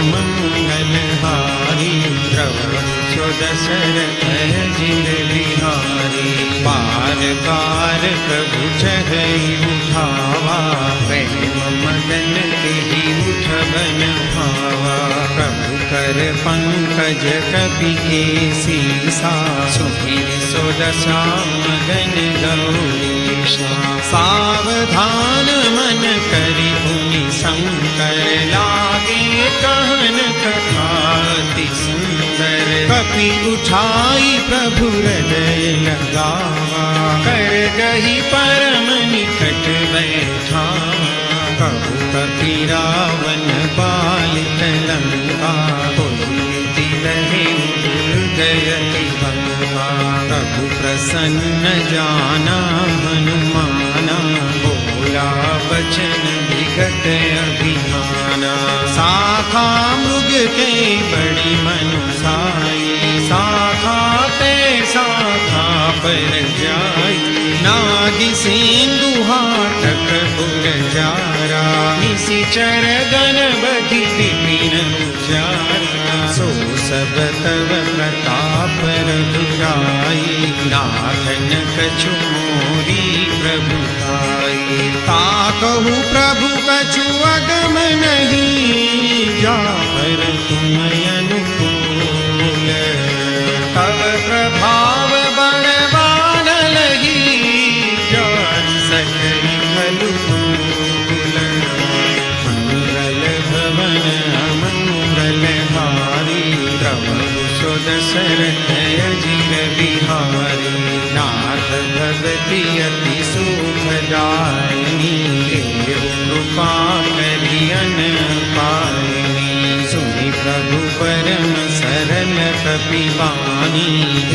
A: मंगलहारी, प्रभु सुदशरथ अजिर बिहारी। बार बार प्रभु चढ़ई उठावा, प्रेम मगन तेहि उठबन भावा। प्रभु कर पंकज कपि केसीसा, सुधीर सुदशा मगन गौरीशा। सावधान मन करि पुनि शंकर, लागे कहन कथा अति सुंदर। कपि उठाई प्रभु हृदय लगावा, कर गही परम निकट बैठावा। कहु कपि रावण पालित लंका, पुलकित रहे दुर्गति बंका। प्रभु प्रसन्न जाना हनुमाना, बोला बचन विगत अभिमाना। शाखा मृग के बड़ी मनुसाई, शाखा ते शाखा पर जाई, नागी सिंधु हाटक पुर जारा, निशिचर गणपति विपिन उचारा, सो सब तव प्रताप रघुराई, नाथन कछु मोरी प्रभुताई, ताकहु प्रभु कछु अगम नहीं, जा पर तुम अनुकूल, तव प्रभाव बड़वान लगी, जान सकई खलु मूल, मंगल भवन अमंगल हारी, प्रभु सो दशरथ अजिर बिहारी, नाथ भगति अति सुखदायिनी, कृपा करियन पायनी, सुनि प्रभु परम सरल कपिवानी,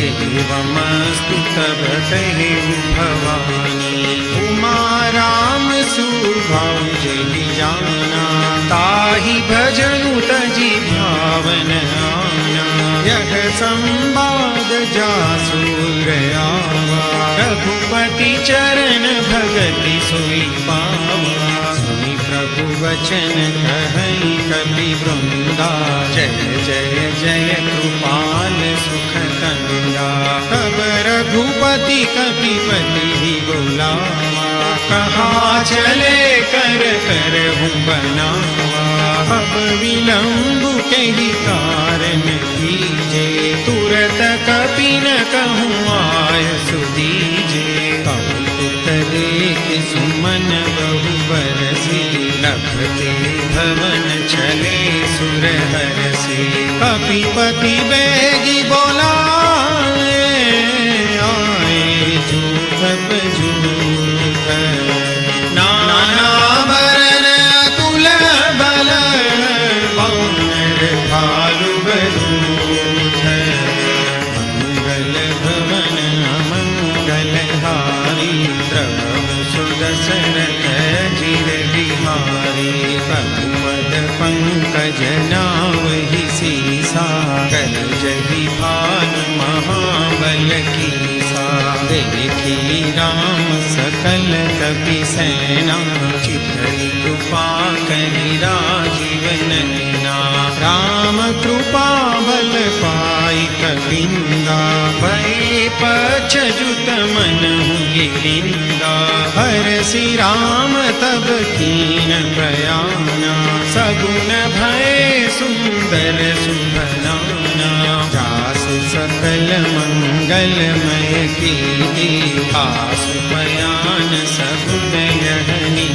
A: एवमस्तु तब कहे भवानी, उमा राम सुभाव जहि जाना, ताहि भजनु तजि भावन आना, यह संवाद जासु आवा, रघुपति चरण भगति सोई पावा, सुनि प्रभु वचन कहई कपि वृंदा, जय जय जय कृपाल सुख कंदा, तब रघुपति कपिपति बोलावा, कहाँ चले कर करहूँ बनावा, अब विलंब कही कारण कीजे, तुरत कपि न कहूँ आय सुदीजे, कौतुक देख सुमन बहु बरसी, नभते भवन चले सुर हरसी, कपिपति बेगी बोलाए, आए जूथ जूथ, नाना बरन अतुल बल, वानर भालु बरूथ, मंगल भवन अमंगल हारी, प्रभु सो दशरथ अजिर बिहारी, प्रभु पद पंकज नावहि सीसा, कर जहि भानु महाबल कीसा, देखी राम सकल कपि सेना, चितहि कृपा करि राजीव नैना, राम कृपा बल पाई कपिंदा, भय पछजुत मनहु गिरिंदा, हरसि राम तब कीन बयाना, सगुन भय सुंदर सुभनाना, जासु सकल मंगलमय कीर्ति, आसु बयान सगुन यहनी,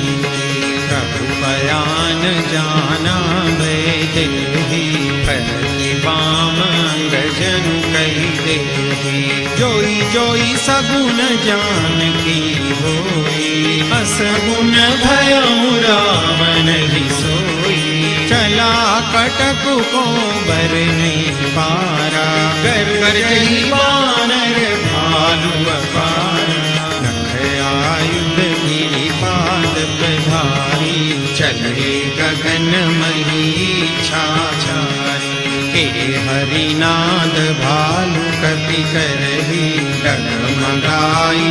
A: प्रभु बयान जाना वैदेही, प्रति बाम अंगजनु कही देही, जोई जोई सगुन जान की होई, असगुन भयउ रावण ही सोई, चला कटक को बर नहीं पारा, कर जही वानर भालु अपारा, नख आयुध गिरि पाद प्रधारी, चले गगन मही छाछारी, के हरिनाद भालु कपि करही, डगमगाई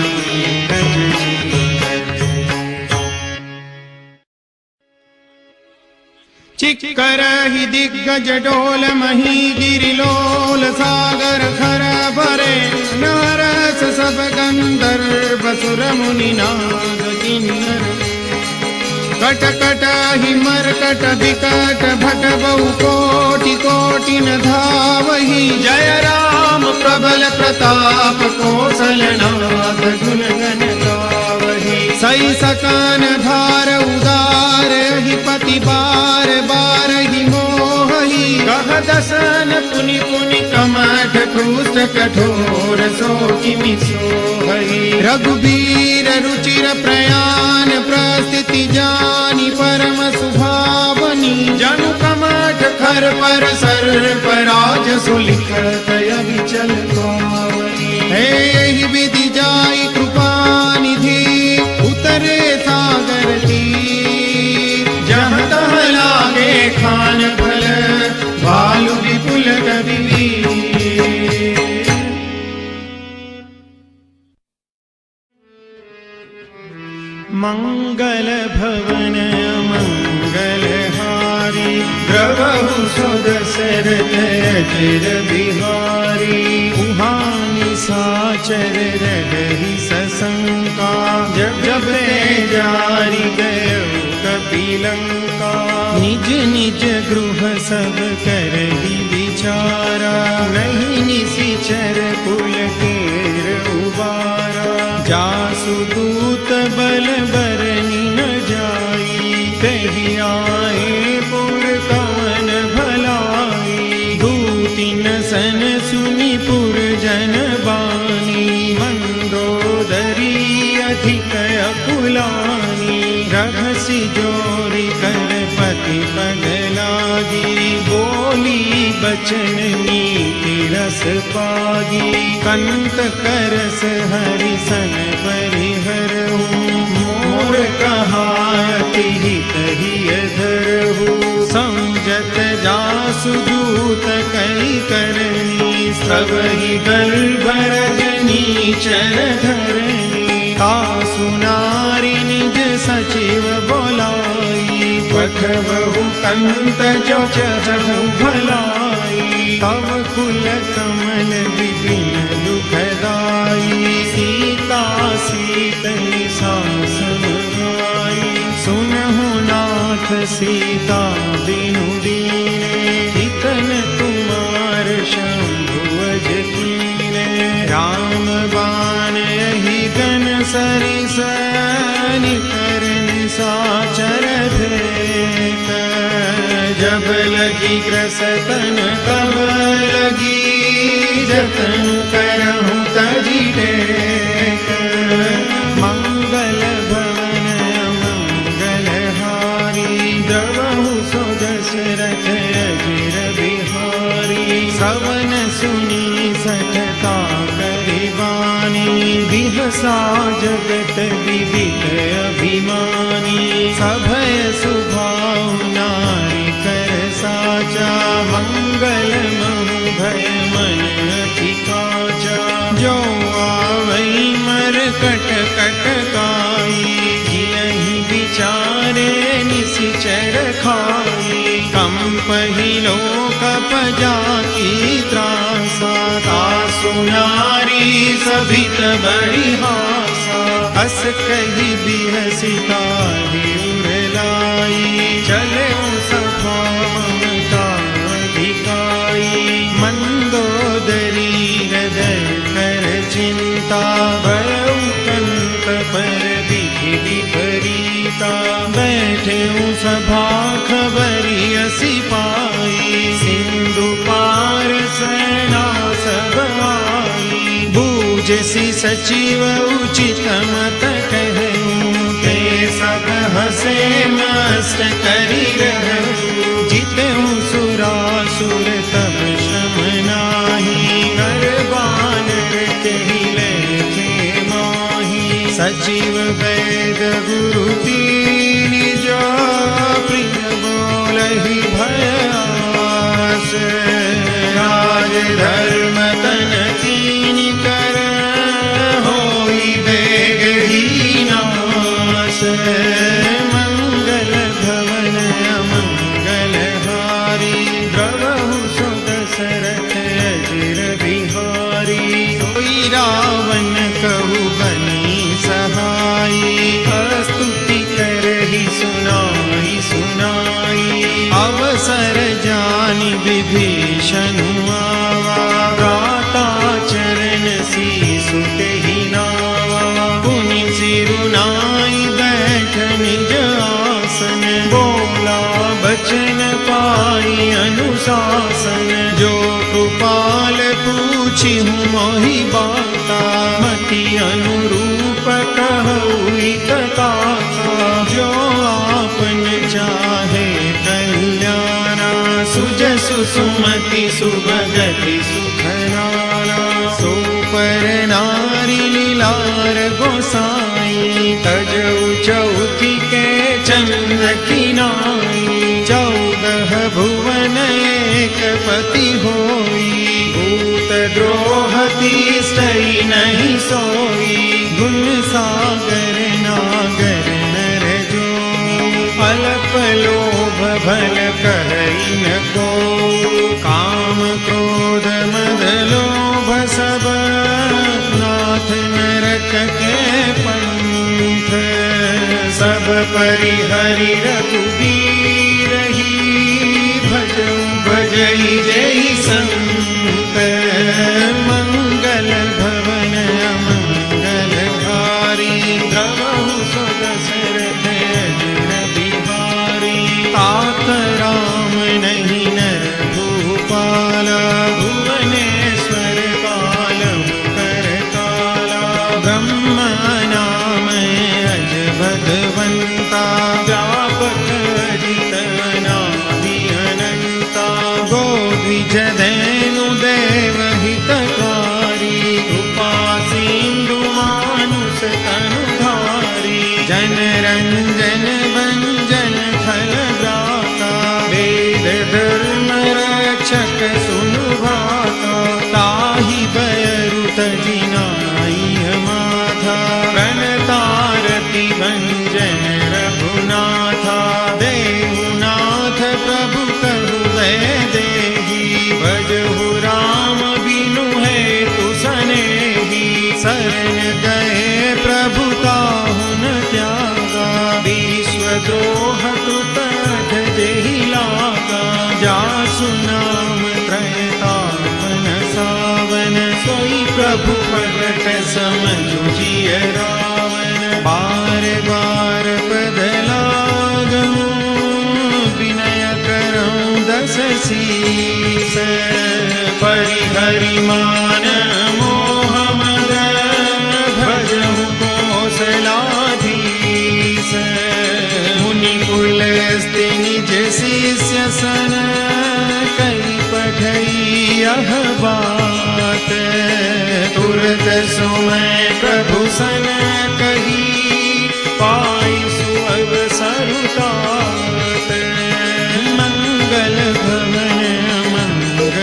A: चिक्करहि दिग्गज डोल मही गिरिलोल, सागर खर भरे नरस सब गंधर्व सुर मुनि नाग किन्नर, कट कट ही मरकट विकट भट बहु कोटि कोटि न धावहि, जय राम प्रबल प्रताप कौशलनाथ गुण गण गावहि, सई सकान धार उदार ही पति बार बार ही मोहि, कह दसन पुनि पुनि कमठ कुष्ठ कठोर सो किमि सोहि, रघुबीर रुचिर प्रयाण प्रस्थिति जानी परम सुभावनी, जनु कमठ खर पर सर्प राज सुलिखत अविचल पावनी, हे विधि जाई कृपा निधि उतरे सागर तीर, जहाँ तह लागे खान फल मंगल भवन मंगलहारी द्रवहु सुदशरथ अजिर बिहारी उहानि साचर रही सशंका जब जब जारी गयो कपिलंका निज निज गृह सब करहि विचारा नहीं निशिचर कुल केर उबारा जासु दूत बल बरनि न जाई कहि आए पुर कवन भलाई दूतिन सन सुनि पुर जन बानी मंदोदरी अधिक अकुलानी रहसि जोरी कर पति पग लागी बोली बचन नीति रस पागी कंत करस हरि सन परिहरहु मोर कहायति हित हिय धरहु समझत जासु दूत कई करनी सबहि गल भरजनी चर धरनी तासु नारी निज सचिव बोलाई पठबहु कंत जो चहु भलाई तव कुल कमल विपिन दुखदाई सीता सीतनि सासम गाई सुनहु नाथ सीता बिनु दीने हितन कुमार शंभु अज कीने राम बाण यही गन सरिस निकरन साचर भेंट जब लगी ग्रसतन तब लगी जतन करहु तजी टेक मंगल भवन मंगलहारी द्रवहु सो दशरथ अजिर बिहारी सवन सुनी सठता करिबानी बिहसा जगत विविध अभिमानी सभय सुभाव नारी कर साचा मंगल महु भय मन अधिकाचा जो आवई मर कट कट काई जियहि विचारे निशिचर खाई कंपहि लोकप जाति त्रासा तासु नारी सभित बड़ी हासा अस कही बिहसिता उरलाई चले सभा ममता अधिकाई मंदोदरी हृदय कर चिंता भयउ कंत पर विधि विपरीता बैठे सभा खबरी असी पाई सिंधु पार सेना सब आई बूझसी सचिव उचित मत कहूँ ते सब हसे मस्त करी रहूँ जितहु सुरासुर तब श्रम नाही करबान कही लेखे माही सचिव वैद गुरु तीन जो प्रिय बोलहि भयास राज धर्म तन तीन कर होई बेग ही नाश मंगल भवन मंगलहारी द्रवहु सो दशरथ अजिर बिहारी सोई रावण कहु बनी सहाई स्तुति करहि सुनाई सुनाई अवसर जानि विभीषण आवा गाता चरण सीसु तेहि नावा पुनि सिरुनाई बैठ निज आसन बोला बचन पाई अनुशासन जो कृपाल पूछि हूँ मोहि बाता मति अनुरूप कहूँ कथा जो आपन चाहे कल्याणा सुजसु सुमति सुभगति सुखनाना सो पर नारी लीलार गोसाई तजऊ चौथी के चंद्र की नाई 14 भुवन एक पति होई भूत द्रोह तीसरी नहीं सोई गुण सागर नागर हरि हरि रघुबीर भजऊ भजई जय संत मंगल भवन मंगल हारी द्रवहु सुदशरथ अजिर बिहारी तात राम नहीं नर भूपाला भुवनेश्वर पालहु कर काला ब्रह्म नाम अज भगवंता व्यापक अजित अनादि अनंता गोद्विज धेनु देव हितकारी कृपा सिंधु मानुष तनुधारी जन रंजन भंजन फल दाता वेद धर्म रक्षक सुनु भाता ताहि बयरु तजिनाई माथा प्रणतारति भंजन रघुनाथा देहुनाथ प्रभु कहु वैदेही भजहु राम बिनु हेतु सनेही शरण गए प्रभु ताहु न त्यागा विश्वद्रोह कृत जेहि लागा जासु नाम त्रयतापन सावन सोई प्रभु प्रगट समझु जिय रावण बार बार पद लागहु विनय करऊं दस शीस परिहरि मान मोह मद भजहु कौशलाधीश मुनि कुल स्ति निज शिष्य सन कई पढ़ई यह बात तुरत सुमय प्रभु सन कही पाई सुअवसर तात मंगल भवन मंगल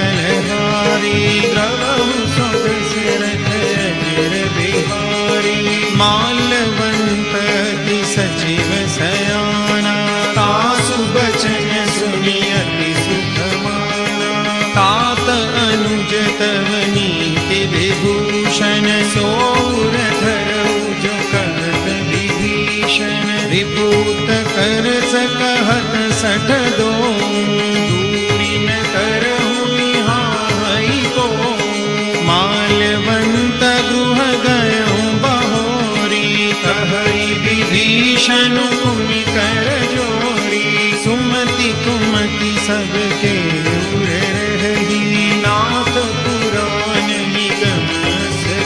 A: हारी द्रवहु सुदशरथ अजिर बिहारी माल्यवंत की सचिव सयाना तासु बचन सुनि अति सुख माना तात अनुज तव नीति विभूषण सोर धरऊ जो कहत विभीषण रिपुत कर सकहत सठ दो दूरी न करहु निहाई को माल्यवंत गृह गयऊं बहोरी कहई विभीषण कुमि कर जोरी सुमति कुमति सबके उर रही नाथ पुराण निगम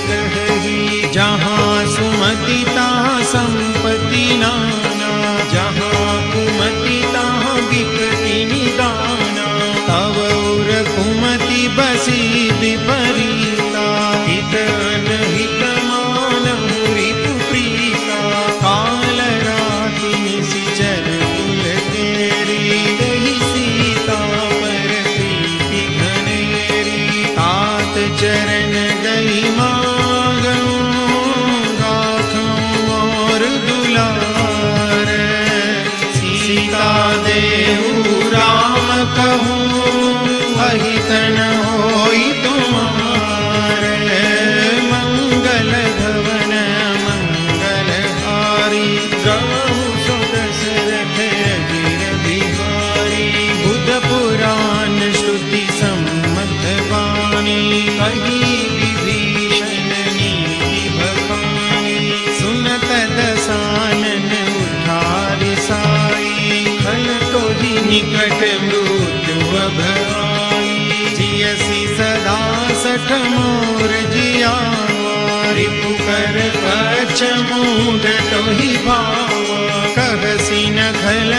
A: कही जहाँ सुमति तहाँ संपत्ति नाना जहाँ कुमति तहाँ विपत्ति निदाना तव उर कुमति बसी विपरीता हित अनहित मानहु रिपु प्रीता काल राति निशिचर कुल तेरी दहि सीता पर प्रीति घनेरी तात चरण गई मागऊं गाथूं और दुलार सीता देहु राम कहूँ अहित न होई तुम्हारे मंगल भवन मंगल हारी द्रवहु सुदशरथ अजिर बिहारी बुध पुराण श्रुति सम्मत वाणी कही विभीषण नीति बखानी सुनत दसानन उठारि साई खल तोहि निकट मृत्यु भवाई जियसि सदा सठ मोर जियावा रिपु कर कछ मूढ़ तोहि भावा कहसि न खल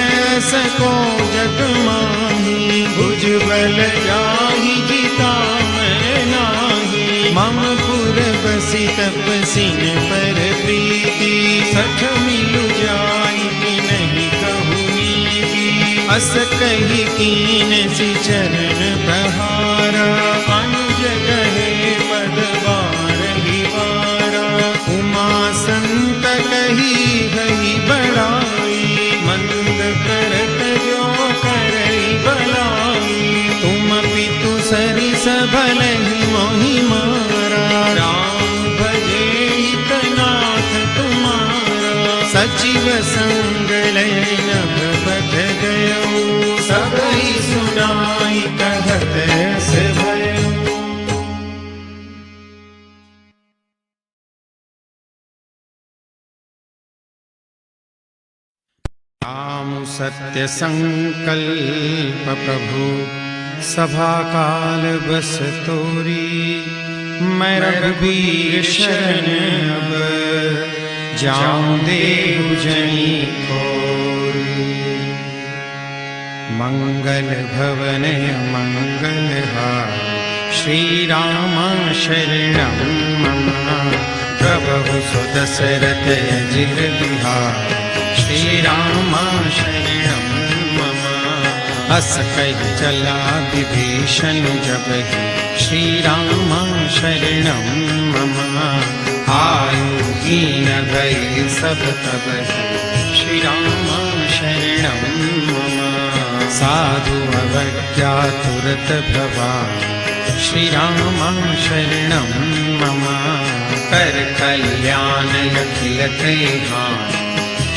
A: सको जग माही भुज बल जाहि जिता मैं नाही मम पुर बसि तपसिन पर प्रीति सठ मिलु जाई नहीं कहु नीति अस कही कीन सि चरण प्रहारा अनुज कहे पद बारहि बारा उमा संत कही गई बड़ाई मंद करत जो करई बलाई तुम पितु सरिस भलहि मोहि मारा राम भजे हितनाथ तुम्हारा सचिव संग लय राम सत्य संकल्प प्रभु सभा काल बस तोरी, मैं रघुबीर शरण अब जाऊं देव जनी कोरी। मंगल भवन मंगल हार, श्री राम शरणं मम। प्रभु सुदशरथ अजिर बिहार, श्री राम शरणं मम। अस कहि चला विभीषण जबहि, श्री राम शरणं मम। आयु हीन भय सब तबहि, श्री राम शरणं मम। साधु अवज्ञा तुरत भवानि, श्री राम शरणं मम। कर कल्याण अखिल कल्याण,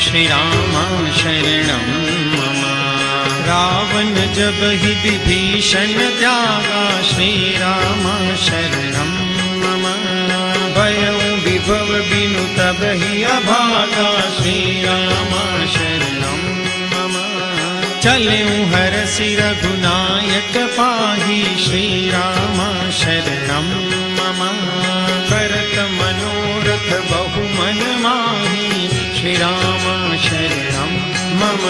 A: श्री राम शरणं मम। रावण जब ही विभीषण त्यागा, श्री राम शरणं मम। भयउ विभव बिनु तब ही अभागा, श्री राम शरणं मम। चलऊँ हरषि रघुनायक पाहि, श्री राम शरणं मम। करत मनोरथ बहु मन माहि, श्री राम शरणं मम।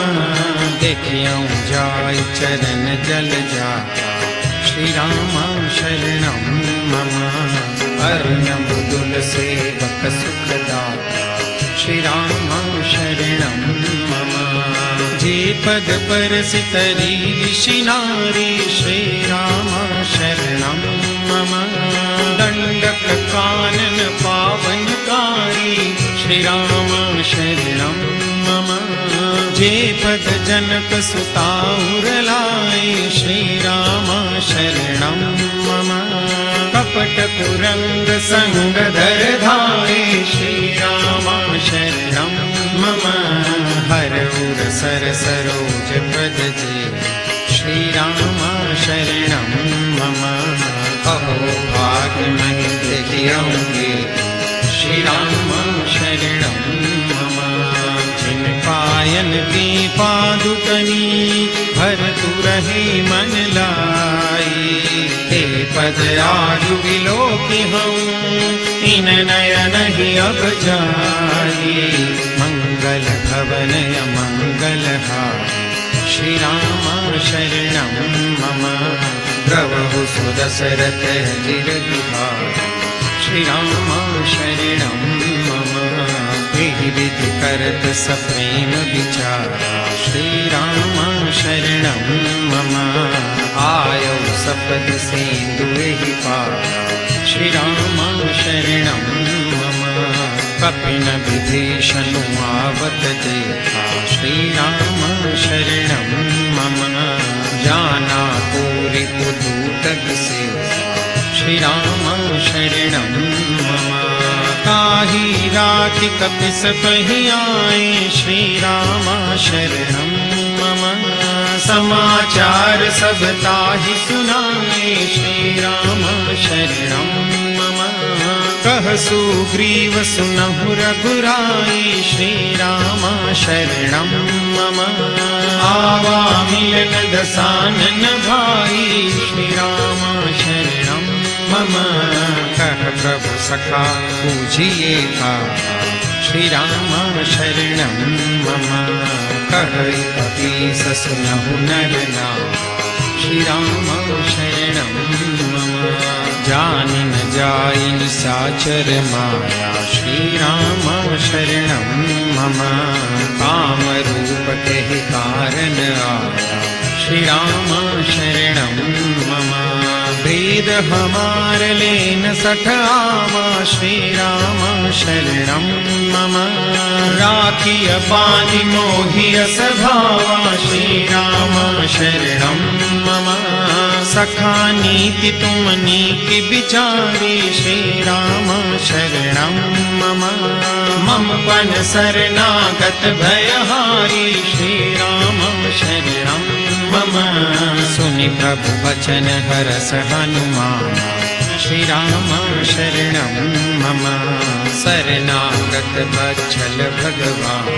A: देखियौ जाय चरण जल जाता, श्री राम शरणं मम। अर्यम दुल सेवक सुखदाता, श्री राम शरणं मम। जे पद परसितरी ऋषि नारी, श्री राम शरणं मम। दंडक कानन पावनकारी, श्री राम शरणं मम। जे पद जनक सुता उर लाए, श्री राम शरणं मम। कपट कुरंग संग धर धाए, श्री राम शरणं मम। हर उर सर सरोज पद जे, श्री राम शरणं मम। अहो भाग्य मैं देखियौगे, श्री राम शरणं मम। जिन पायन की पादुकनी, भरतु रहे मन लाई। हे पद आजु विलोकि हूँ, इन नयन ही अब जाई। मंगल भवन अमंगल हार, श्री राम शरणं मम। प्रभु सुदशरथ अजिर बिहार, श्री राम शरणं मम। विधि विधि करत सप्रेम विचारा, श्री राम शरणं मम। आयौ सपद सिंधुहि पारा, श्री राम शरणं मम। कपिन विभीषण आवत देखा, श्री राम शरणं मम। जाना पूरी पुदूतक से, श्री राम शरणं मम। ताहि राखि कपिस पहि आए, श्री राम शरणं मम। समाचार सब ताहि सुनाए, श्री राम शरणं मम। कह सुग्रीव सुनहु रघुराई, श्री राम शरणं मम। आवा मिलन दसानन भाई, श्री राम शरणं मम। कह प्रभु सखा पूजिए का, श्री राम शरणं मम। कह कपीस सुनहु नर नाम, श्री राम शरणं मम। जानि न जाई निशाचर माया, श्री राम शरणं मम। काम रूप कहि कारण आया, श्री राम शरणं मम। वेद हमार लेन सठ आवा, श्री राम शरणं मम। राखिय पानि मोहि अस भावा, श्री राम शरणं मम। सखा नीति तुम नीति विचारी, श्री राम शरणं मम। मम पन शरणागत भयहारी, श्री राम शरणं मम। सुनि प्रभु वचन हरष हनुमान, श्री राम शरणं मम। शरणागत वत्सल भगवान,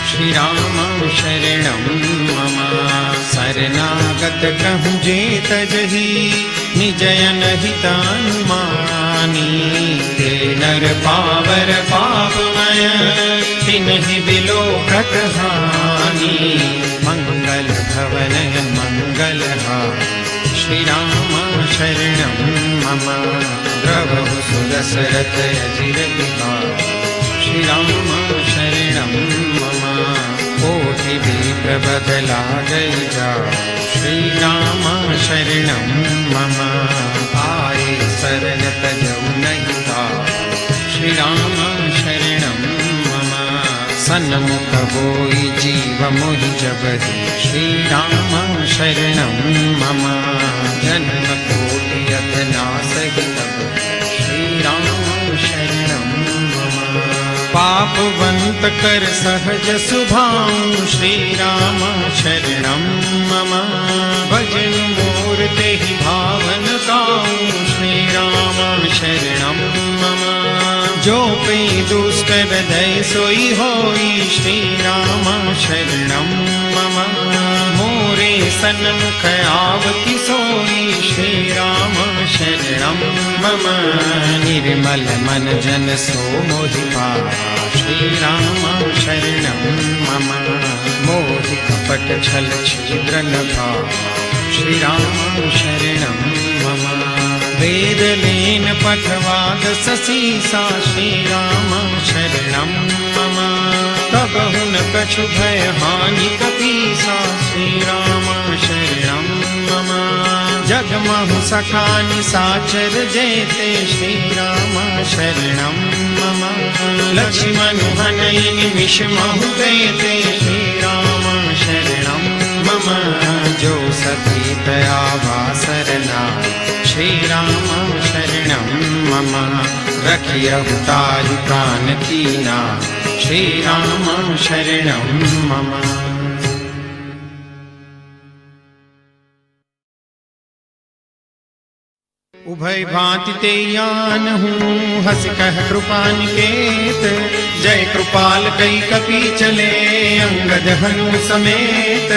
A: श्री राम शरणं मम। शरणागत कहूँ जे तजहि निजयन हितानुमानी। ते नर पावर पापमय तिन्हि बिलोकत हानि। मंगल भवनय मंगलहारी श्री राम शरणं मम। द्रवहु सुदशरथ अजिर बिहारी श्री राम शरणं मम। कोटि विप्र बदला गई जा श्री राम शरणं मम। आए शरण तजौ नहीं तार श्री राम शरणं मम। सन्मुख बोई जीव मोहि जबहि श्री राम शरणं मम। जन्म कोटि अथ नासहि तब श्री राम शरणं मम। पापवंत कर सहज सुभाऊ श्री राम शरणं मम। भजन मोर तेहि भावन गाऊं श्री राम शरणं मम। जो पे दुष्ट हृदय सोई होई श्री राम शरणं मम। मोरे सन्मुख आवति सोई श्री राम शरणं मम। निर्मल मन जन सो मोहि पावा श्री राम शरणं मम। मोहि कपट छल छिद्र न भावा श्री राम शरणं मम। वेद लेन पठवाद ससीसा श्री राम शरणं मम। तब हुन कछु भय हानि कपीसा श्री राम शरणं मम। जगमहु सखा निसाचर जेते श्री राम शरणं मम। लक्ष्मण हनई निमिष महु देते श्री राम शरणं मम। जो सती दया वासरना श्री राम शरणं मम। रखियहु ताहि प्राण कीना श्री राम शरणं मम। उभय भांति ते यान हूँ हस कह कृपा निकेत। जय कृपाल कई कपि चले अंगद हनु समेत।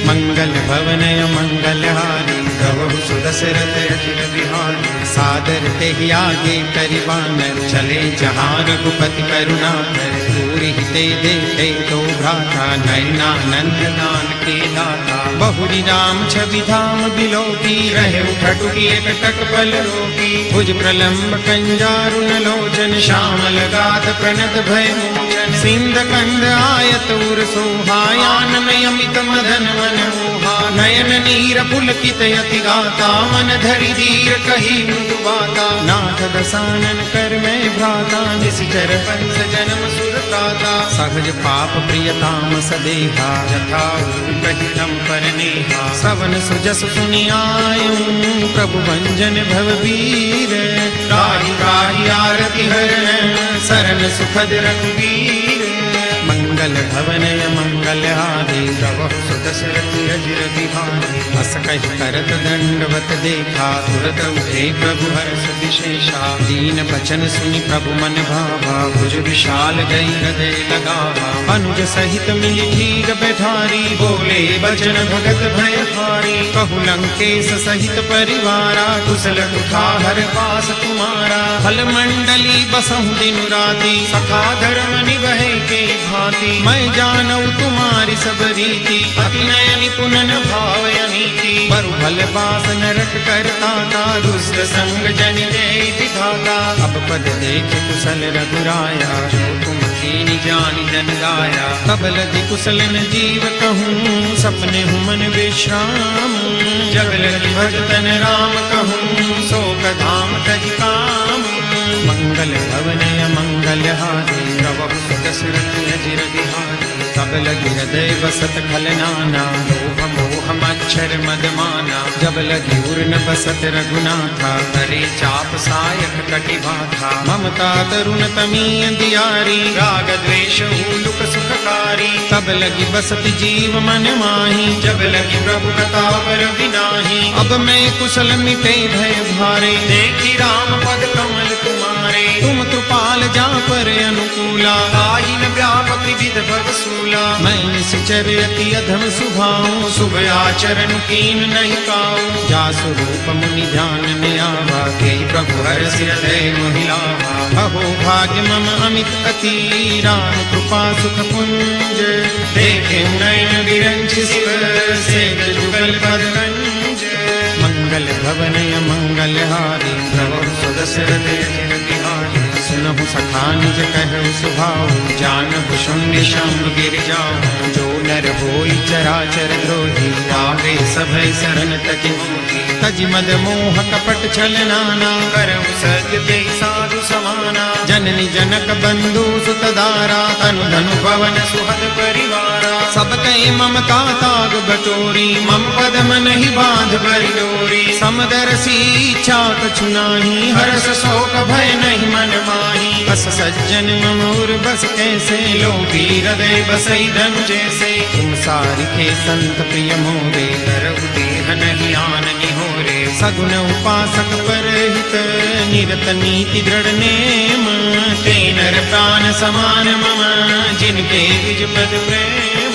A: मंगल भवनय मंगलहारी प्रभु सुदशरथ अजिर बिहारी। सादर तेहि आगे करिबानर चले जहाँ रघुपति करुणाकर। पूरी ते देते तो भ्राता नयनानंद दान के दाता। बहुरी राम छवि धाम बिलोकी रहे उठटुकी एक टक बल रोगी। भुज प्रलंब कंजारुन लोचन श्यामल गाध प्रणत भय मोचन। सिंध कंद आयत उर सोहायान अमित मदन मन मोहा। नयन नीर पुलकित यति गाता मन धरि धीर कही मृदु बाता। नाथ दसानन कर मैं भ्राता निशिचर पंस जन्म सुर त्राता। सहज पाप प्रियताम सदेहा यथा कहितम परनेहा। सवन सुजस सुनि आयूं प्रभु भंजन भवबीर। राहि राहि आरति हरण शरण सुखद रघुवीर। मंगल भवनय मंगलहारी प्रभु सुदशरथ अजिर बिहारी। हस कहि करत दंडवत देखा तुरत उठे प्रभु हर्ष विशेषा। दीन बचन सुनि प्रभु मन भावा भुज विशाल गई हृदय लगावा। अनुज सहित मिली धीर बैठारी बोले बचन भगत भयहारी। कहु लंकेश सहित परिवारा कुशल कुठार पास तुम्हारा। फल मंडली बसहु दिन राति सखा धर्म निवहे के भांति। मैं जानऊ तुम्हारी सब रीति अति नय निपुण भाव अनीति। बरु भल बास नरक करता था दुष्ट संग जन जय विधाता। अब पद देख कुशल रघुराया जो तुम कीनी जानि जन गाया। तब लगी कुशल न जीव कहूँ सपने हूँ मन विश्राम। जब लगी भजतन राम कहूँ शोक धाम तज काम। मंगल भवनय मंगलहारी प्रभु सुदशरथ अजिर बिहारी। तब लगी हृदय बसत खलनाना लोभ मोह मच्छर मदमाना। जब लगी उर न बसत रघुनाथा करे चाप सायक कटिबाथा। ममता तरुण तमी अंधियारी राग द्वेष हुलुक सुखकारी। तब लगी बसत जीव मन माही जब लगी प्रभु कथा पर बिनाही। अब मैं कुशल मिटे भय भारे देखी राम पद कमल तुम कृपाल जा पर अनुकूला। आईन व्यापक विविध भव सूला अति अधम सुभाऊ शुभ आचरण कीन नहीं काऊ जासु रूप मुनि ध्यान में आवा के प्रभु हर सिर दय महिलावा अहो भाग्य मम अमित अति राम कृपा सुख पुंज देखे नयन विरंच शिव से जुगल पद कंज मंगल भवनय मंगल हारी प्रभु सुदशरथ अजिर बिहारी सुनहु सखा निज कहु सुभाऊ जानहु शून्य शंभ गिर जाऊ जो नर होई चराचर द्रोही आगे सभय शरण तज तज मद मोह कपट छल नाना करहु सत्य साधु समाना जननी जनक बंधु सुत दारा तनु धनु पवन सुहद परिवारा सब कई ममता ताग बटोरी मम पद मन ही बांध भरी डोरी समदरसी इच्छा कछु नाही हर्ष शोक भय नहीं मन माही बस सज्जन ममोर बस कैसे लोभी हृदय बसई धन जैसे तुम सारिखे संत प्रिय मोरे करहु देह नहीं आन निहोरे सगुन उपासक पर हित निरत नीति दृढ़ नेम ते नर प्राण समान मम जिनके निज पद प्रेम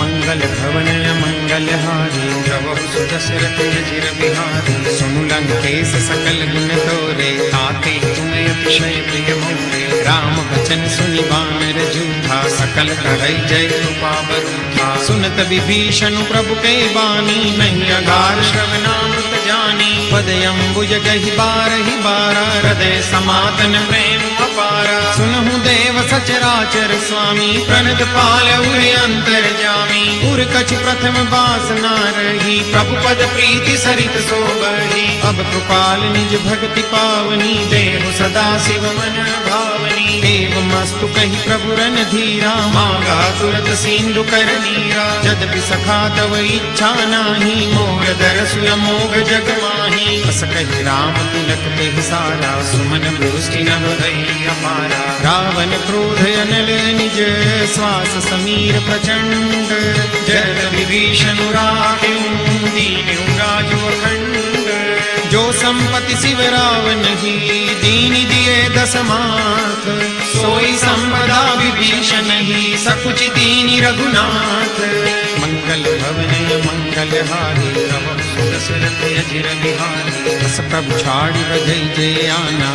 A: मंगल भवनय मंगल हारी प्रभु सुदशरथ अजिर बिहारी सुनु लंकेश सकल गुण तोरे ताते तुम अतिशय प्रिय मोरे राम वचन सुनि वानर जूठा सकल कहै जय कृपा बरूठा सुनत विभीषण प्रभु के बानी नहीं अगार श्रवणामृत जानी पद अम्बुज गहि बारहि बारा हृदय समातन प्रेम अपारा सुनहु देव सचराचर स्वामी प्रणत पाल उरे अंतर जामी उर कछ प्रथम वासना रही प्रभु पद प्रीति सरित सोबही अब कृपाल निज भक्ति पावनी देव सदा शिव मन भावनी एवं मस्तु कही प्रभु रन धीरा मांगा तुरत सिंधु कर नीरा यद्यपि सखा तव इच्छा नाही मोर दरसु अमोघ जग माही अस कही राम तिलक ते सारा सुमन दृष्टि न हृदय अपारा रावण क्रोध अनल निज श्वास समीर प्रचंड जय विभीषण राख्यूं दीन्यूं राजू अखंड जो संपत्ति शिव रावण ही दीन दिए दसमाथ सोई संपदा विभीषण ही सकुच दीनि रघुनाथ मंगल भवनय मंगल हारी प्रभु सुदशरथ अजिर बिहारी रस प्रभु छाड़ी बधई जय आना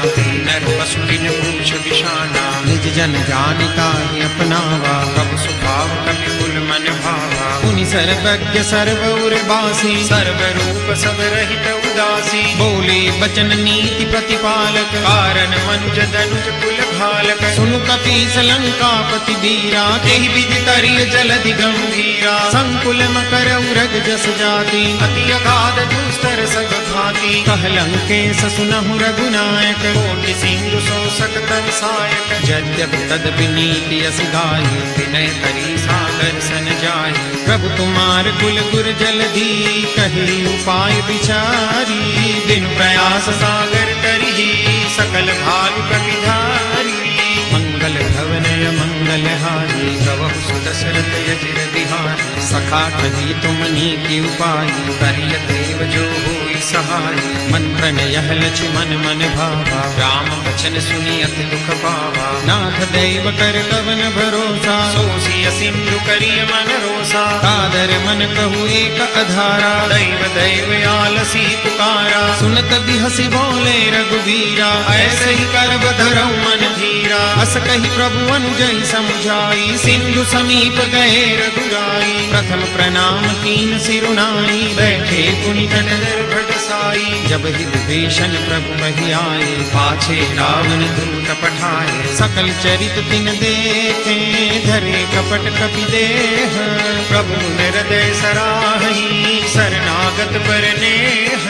A: नर पशु बिन पूछ विषाना निज जन जानिता ही अपनावा प्रभु स्वभाव कपि कुल मन भावा पुनि सर्वज्ञ सर्व उर्वासी सर्व रूप सब रहित उदासी बोले बचन नीति प्रतिपालक कारण मनुज धनुज कुल घालक सुनु कपीस लंकापति वीरा तेहि विधि करिय जलधि गंभीरा संकुल मकर उरग जस जाति अति अगाध दुस्तर सग घाति कह लंकेश सुनहु रघुनायक कोटि सिंधु शोषक तव सायक यद्यपि तदपि नीति अस गाई विनय करी सागर सन जाई प्रभु तुम्हार कुल गुर जलधि कही उपाय विचारी दिन प्रयास सागर करही सकल भाग कपिधारी मंगल भवनय मंगल हारी प्रभु सुदशरथ अजिर बिहारी सखा कही तुमनी की उपाय करिय देव जो होई सहाय मंत्र यह लक्ष्मण मन भावा राम वचन सुनि अति दुख पावा नाथ देव कर कवन भरोसा सोसिय सिंधु करिय मन रोसा कादर मन कहु एक अधारा दैव दैव आलसी पुकारा सुनत बिहसि बोले रघुवीरा ऐसे ही कर बधरऊ मन धीरा अस कही प्रभु अनुजय समझाई सिंधु समीप गए रघुराई प्रथम प्रणाम कीन सिरुनाई बैठे पुनि तट भट साई जब ही विभीषण प्रभु बहि आए पाछे रावण दूत पठाए सकल चरित तिन देखे धरे कपट कपि देह प्रभु हृदय सराही शरणागत पर नेह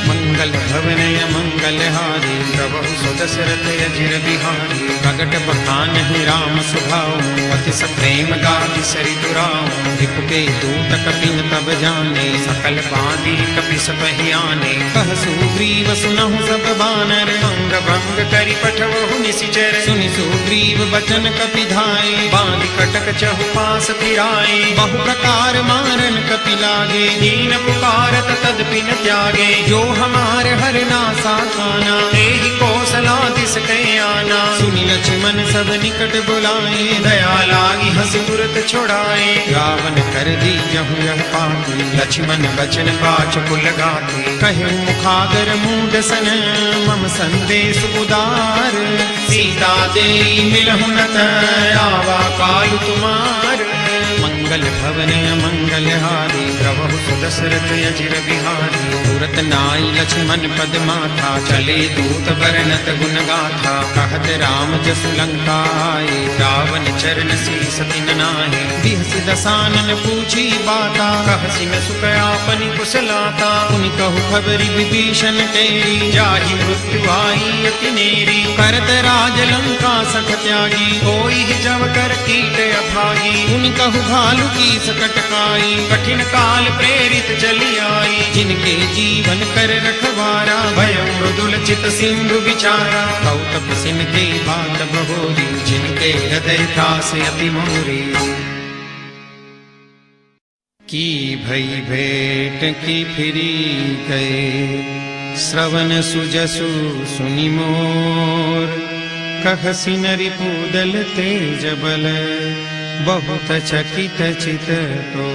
A: मंगल भवनय मंगल हारी प्रभु सुदशरथ अजिर बिहारी प्रगट बखान ही राम सुभाऊ अति सप्रेम गाति सरि दुराऊ रिपुके दूत कपिन तब जाने सकल बांधी कपि सपहि आने कह सुग्रीव सुनहु सब बानर अंग भंग करि पठवहु निशिचर सुनि सुग्रीव बचन कपि धाये बांध कटक चहु पास फिराए बहु प्रकार मारन कपि लागे दीन पुकारत तदपि न त्यागे जो हमार कुमार हर नासा खाना, तेहि कौशला दिस कहीं आना। सुनि लक्ष्मण सब निकट बुलाए, दया लागी हंस तुरत छोड़ाए। रावण कर दी जहु यह पाती, लक्ष्मण बचन पाछ पुल गाती। कहे मुखागर मूड सन, मम संदेश उदार। सीता दे मिलहु न आवा काल तुम्हार। मंगल भवन मंगल हारी, प्रभु सुदशरथ अजिर बिहारी। तुरत नाई लक्ष्मण पद माथा, चले दूत बरनत गुण गाथा। कहत राम जसु लंका आए, रावण चरण शीस तिन नाहि। बिहसि दसानन पूछी बाता, कहसि न सुख आपनि कुशलाता। पुनि कहु खबरि विभीषण तेरी, जाहि मृत्यु आई अति नेरी। करत राज लंका सख त्यागी, होई जब कर कीट अभागी। पुनि कहु भालु की सकट काई, कठिन काल प्रेरित चली आई। जिनके जीवन कर रखवारा, भय मृदुल चित सिंधु विचारा। कौतप सिन के बात बहोरी, जिनके हृदय त्रास अति मोरी। की भई भेंट की फिरी गए, श्रवण सुजसु सुनि मोर। कहसि नरि पूदल तेज बल, बहुत चकित चित तो।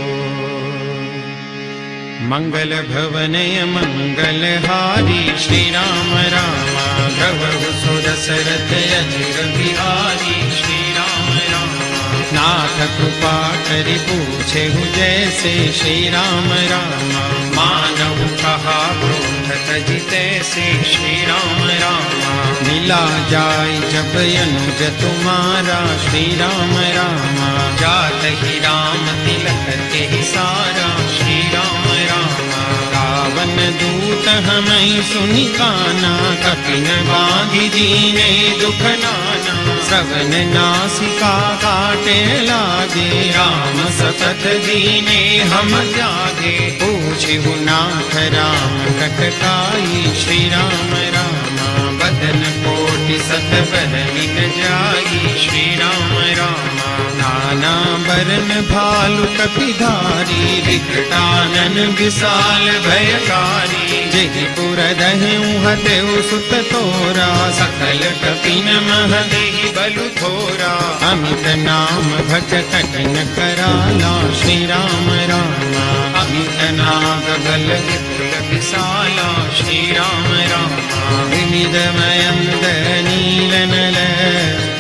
A: मंगल भवनय मंगल हारी, श्री राम रामा प्रभु सुदशरथ अजिर बिहारी। श्री राम रामा नाथ कृपा करि पूछेहु जैसे। श्री राम रामा मानहु कहा क्रोध तजि तैसे। श्री राम रामा मिला जाय जब अनुज तुम्हारा। श्री राम रामा जात ही राम तिलक के सारा। श्री राम रामा रावण दूत हमें सुनि काना, कपिन बांधि दीने दुख नाना। श्रवण नासिका काटे लागे, राम सतत दीने हम जागे। पूछहु नाथ राम कटकाई, श्री राम रामा बदन कोटि सत बरनि न जाई। श्री राम रामा नाना बरन भालु कपिधारी, विकटानन विशाल भयकारी। जेहि पुर दहु हतेउ सुत तोरा, सकल कपिन मह देहि बलु थोरा। अमित नाम भजत न कराला, श्री राम रामा अमित नाग बल विपुल विशाला। श्री राम रामा विनिद मयंद नील नल,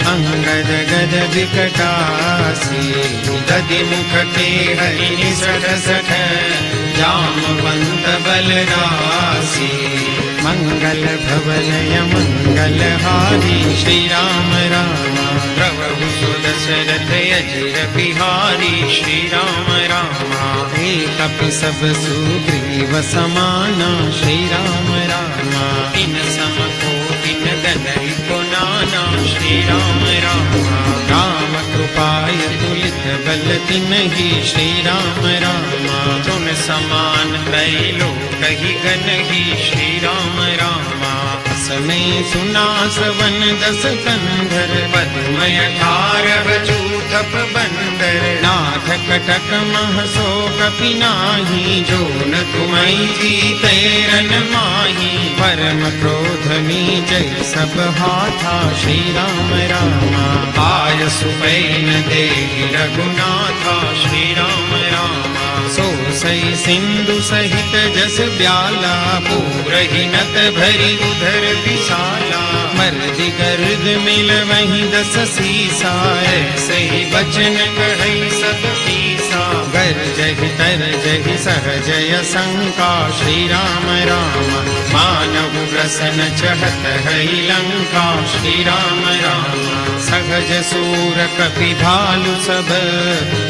A: अंगद गद विकटासी। दधि मुख के हरि सठ, जामवंत बलरासी। मंगल भवनय मंगल हारी, श्री राम रामा प्रभु सुदशरथ अजिर बिहारी। श्री राम रामा एक कपि सब सुग्रीव समाना। श्री राम रामा इन सम को इन गदहि को नाना। श्री राम रामा राम कृपाय तुलित बल तिन्हि। श्री राम रामा तुम समान कई लोक ही गनहि। श्री राम रामा समय सुना सवन दस कंधर, पद्मय 18 चूथप बंदर। नाथ कटक मह सो कपि नाही, जो न तुम्हि जीते रन माही। परम क्रोध नीचै सब हाथा। श्री राम रामा आय सुपैन देहि रघुनाथा। श्री राम रामा सो सई सिंधु सहित जस ब्याला, पूरहि नत भरी उधर विशाला। मर्दि गर्द मिल वहीं 10 सीसा, ऐसे ही बचन कहई सब पीसा। गरजहि तरजहि सहजय शंका। श्री राम रामा मानव ग्रसन चहत हई लंका। श्री राम रामा सहज सूर कपि भालु सब,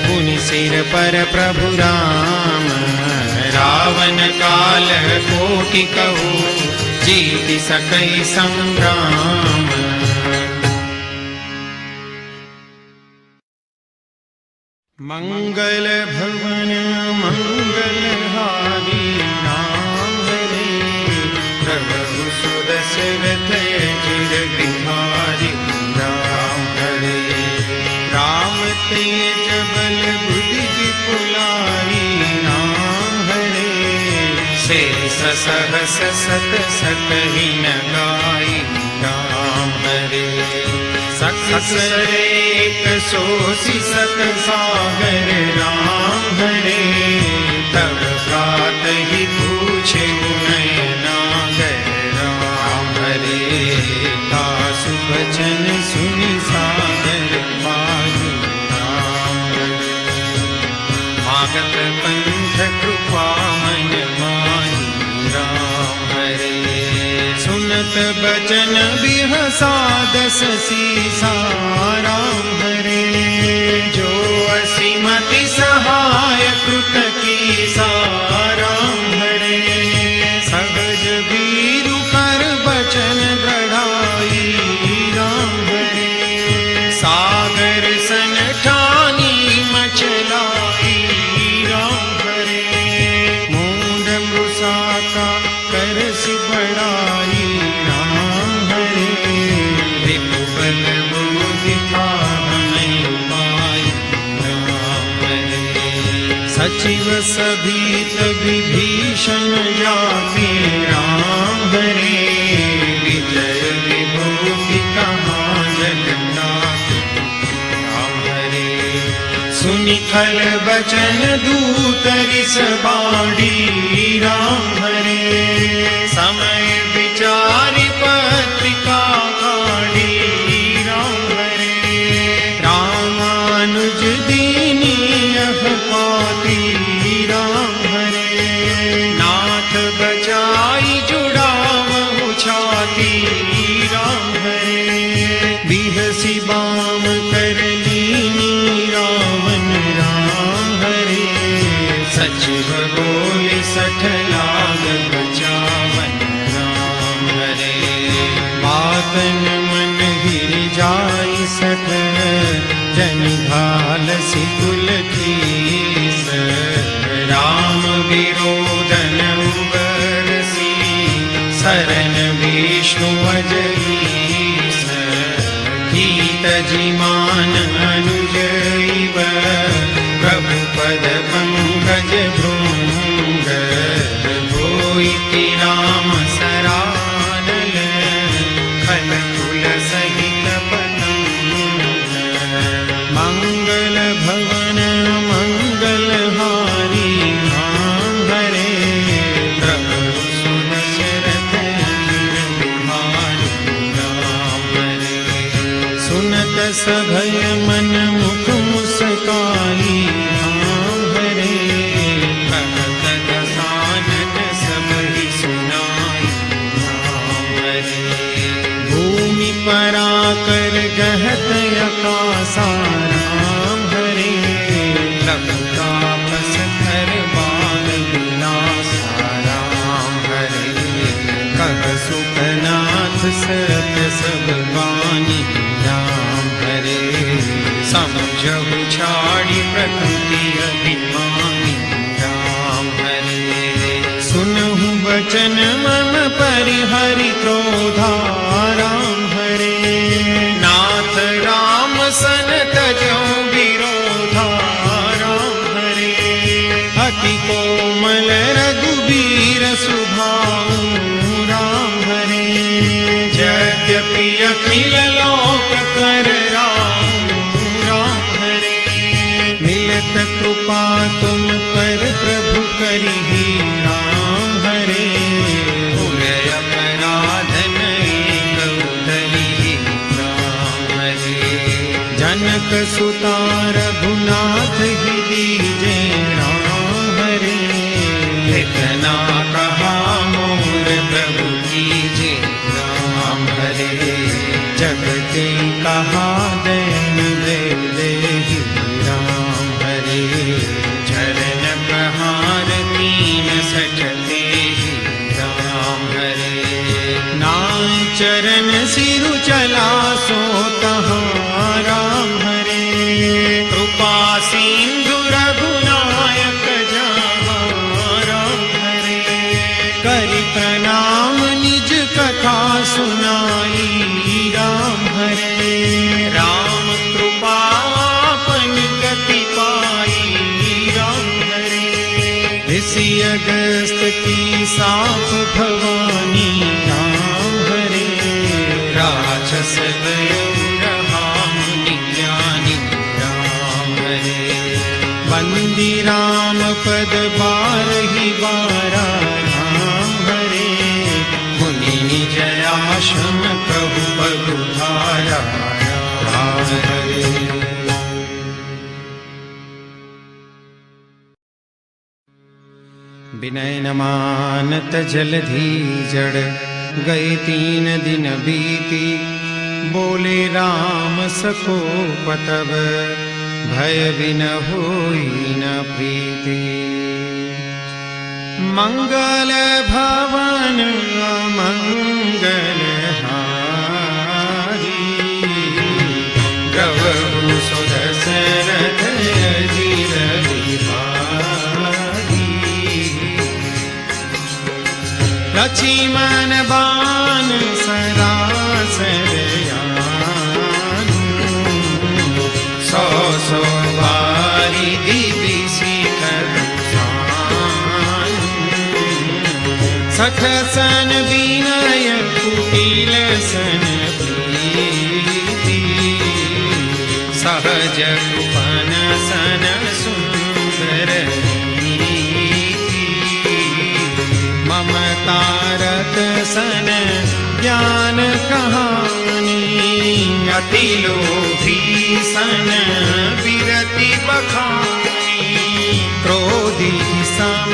A: पुनि सिर पर प्रभु राम। रावण काल कोटि कहू, जीत सकई संग्राम। मंगल भवन मंगल हारी, राम हरे प्रभु सुदशरथ अजिर बिहारी। राम हरे राम तेज बल बुद्धि विपुलाई। राम हरे सहस सत सत ही न गाई राम हरे। सकस एक सोसी सत सागर राम हरे। तब प्रात ही पूछे नयनागर राम हरे। दासु वचन सुनि सागर पाहि राम हरे। मागत पंथ कृपा मन माहि राम हरे। सुनत बचन बिहसा दस सीसा राम हरे। जो असीमति सहाय कृत कीसा राम हरे। सहज वीरु कर बचन दृढ़ाई राम हरे। सागर सन ठानी मचलाई राम हरे। मूढ़ मृषा कर सि बड़ाई राम हरे। विपुल बुद्धि नहीं पाई राम हरे। सचिव सभीत विभीषण जाति राम हरे। विजय विभूति कहाँ जगन्नाथ राम हरे। सुनि खल बचन दूत रिस बाड़ी राम हरे। समय विचारि पत्रिका काढ़ी राम हरे। रामानुज दीनी यह पाती राम हरे। नाथ बचाई जुड़ावहु छाती राम हरे। बिहसी बाम कर लीनी रावण राम हरे। सचिव बोले सठ लाग बचावन राम हरे। बातन मन हिर जाई सठ जन घाल सिकुल कीस। राम विरोधन उबरसी शरण विष्णु अजईस। गीत जिमान अनुज इव प्रभु पद पंकज भृंग। होई राम सरानल खल कुल सहित पतंग। मंगल भवन मंगल हारी राम हरे। प्रभु सुन शरत बिहारी राम हरे। सुनत सभय मन मुख मुस्काई राम हरे। कहत दसानन सब ही सुनाई राम हरे। भूमि पराकर गहत अकासा राम हरे। लखु तापस कर बाल विलासा राम हरे। कह सुखनाथ सत्य सब बानी राम हरे। समझहु छाड़ी प्रकृति अभिमानी राम हरे। सुनहु वचन मम परिहरि क्रोधा राम हरे। नाथ राम सन तजो विरोधा राम हरे। अति कोमल रघुबीर सुभाऊ राम हरे। यद्यपि अखिल लोक कर राम हरे। मिलत कृपा तुम पर प्रभु करिहि राम हरे। भूल अपराध नहीं कउधरिहि राम हरे। जनक सुता रघुनाथ ही दीजे राम हरे। इतना कहा मोर प्रभु कीजे राम हरे। जगते कहा दैन दे देहि राम हरे। चरण प्रहार तीन सठते राम हरे। नाय चरण सिरु चला सो तहाँ राम हरे। कृपा सिंधु रघुनायक जहाँ राम हरे। बंदी राम पद बारही बारा राम हरे मुनि निज आश्रम प्रभु पगुधारा राम हरे। विनय न मानत जलधि जड़ गए 3 दिन बीती बोले राम सको पतब भय बिन होई न प्रीति। मंगल भवन अमंगल हारी द्रवहु सुदशरथ अजिर बिहारी। लक्ष्मण बाण सरासर सौ बारी दिव्य शिखर सठ सन विनय कुटिल सन प्रीति सहज कुपन सन सुंदर नीति ममतारत सन ज्ञान कहानी अति लोभी सन विरति बखानी क्रोधी सम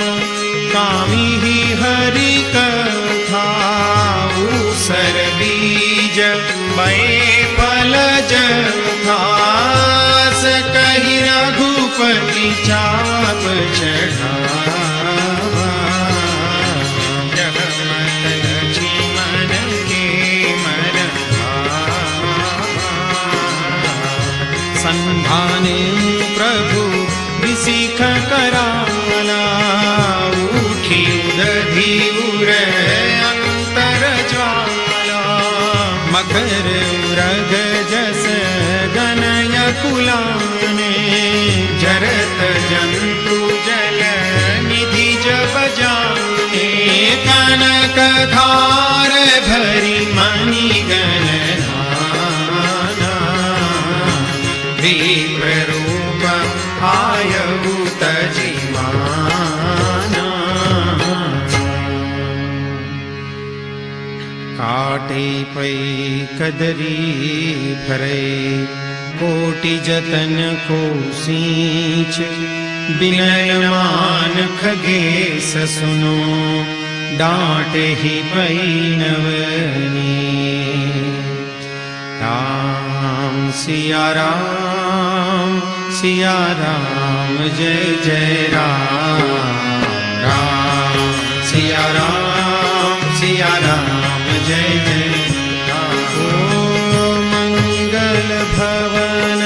A: कामी ही हरि कथा ऊसर बीज मय फलज घास कहि रघुपति चाप चढ़ावा जगमत लक्ष्मण के मन संधाने प्रभु विशिख कराला उठी उदधि उर अंतर ज्वाला मकर उरग जस गनय कुलाने जरत जंतु जल निधि जब जाने कनक धार भरी मणि गणना विप्ररूप आयु तजिमाना। काटे पै कदरी भरे कोटि जतन को सींच बिनय मान खगेश सुनो डांटे ही पै नवनी। राम सिया राम जय जय राम राम सिया राम जय जय राम। ओ मंगल भवन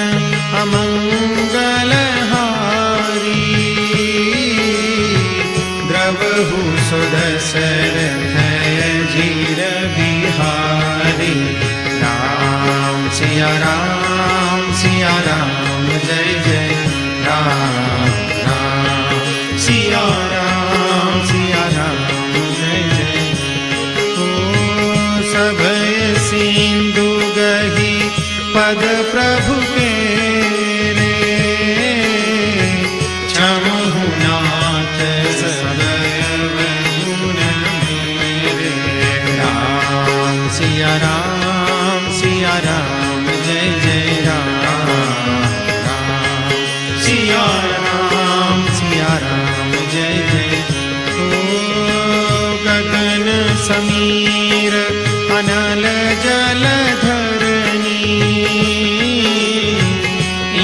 A: अमंगल हारी द्रवहु सुदशरथ अजिर बिहारी। राम सिया राम जय जय राम राम सिया राम जय जय। ओ सभय सिंधु गही पद प्रभु के रे क्षमहु नाथ सदैव गुण मेरे। राम सिया राम जय जय राम राम सिया राम जय जय। ओ गगन समीर अनल जल धरनी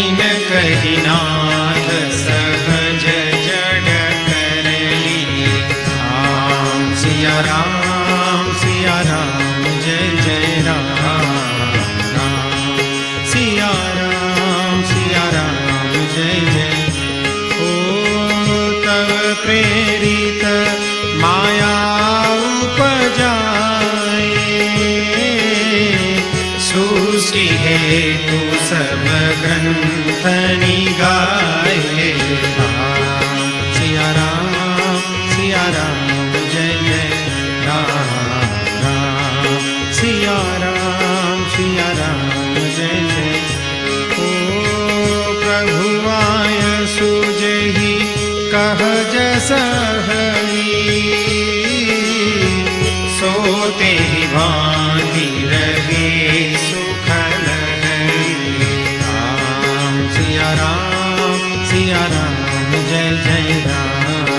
A: इन कहि नाथ सहज जड़ करली। राम सिया राम जय जय राम राम सिया राम जय जय। ओ तव प्रेरित माया उपजाए सृष्टि हेतु सब ग्रंथ निगाए। राम सिया राम जय जय राम राम सिया राम जय जय। ओ प्रभु आय सुजे कह जस सोते ही भांति रहे सुखल राम सिया राम जय जय राम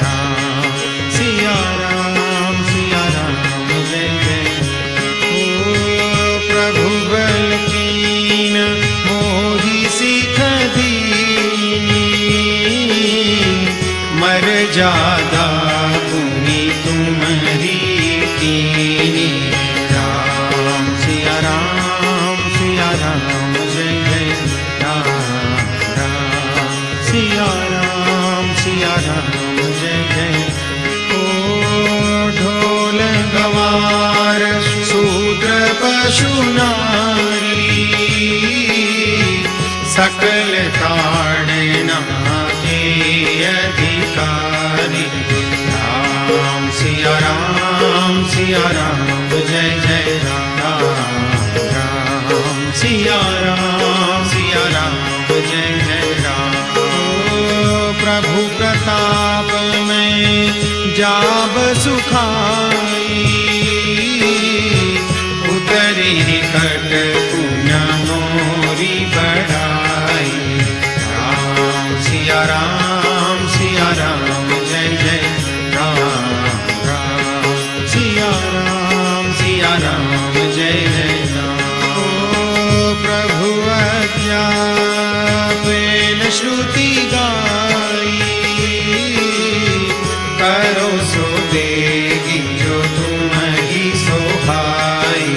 A: राम सिया राम जय जय। ओ प्रभु बल कीन मोहि सिख दीनी मर जादा पुनि तुम्हारी कीनी राम सिया राम जय जय राम राम सिया राम जय जय। ओ ढोल गवार शूद्र पशु नारी सकल ताड़ना के अधिकारी राम सिया राम जय जय राम राम सिया राम जय जय राम। ओ प्रभु प्रताप में जाब सुखाई उतरी कट पुण्य मोरी बढ़ाई राम सिया राम जय जय राम राम सिया राम जय जय राम। ओ प्रभु अज्ञापेन श्रुति गाई करो सो देगी जो तुम्हारी सोहाई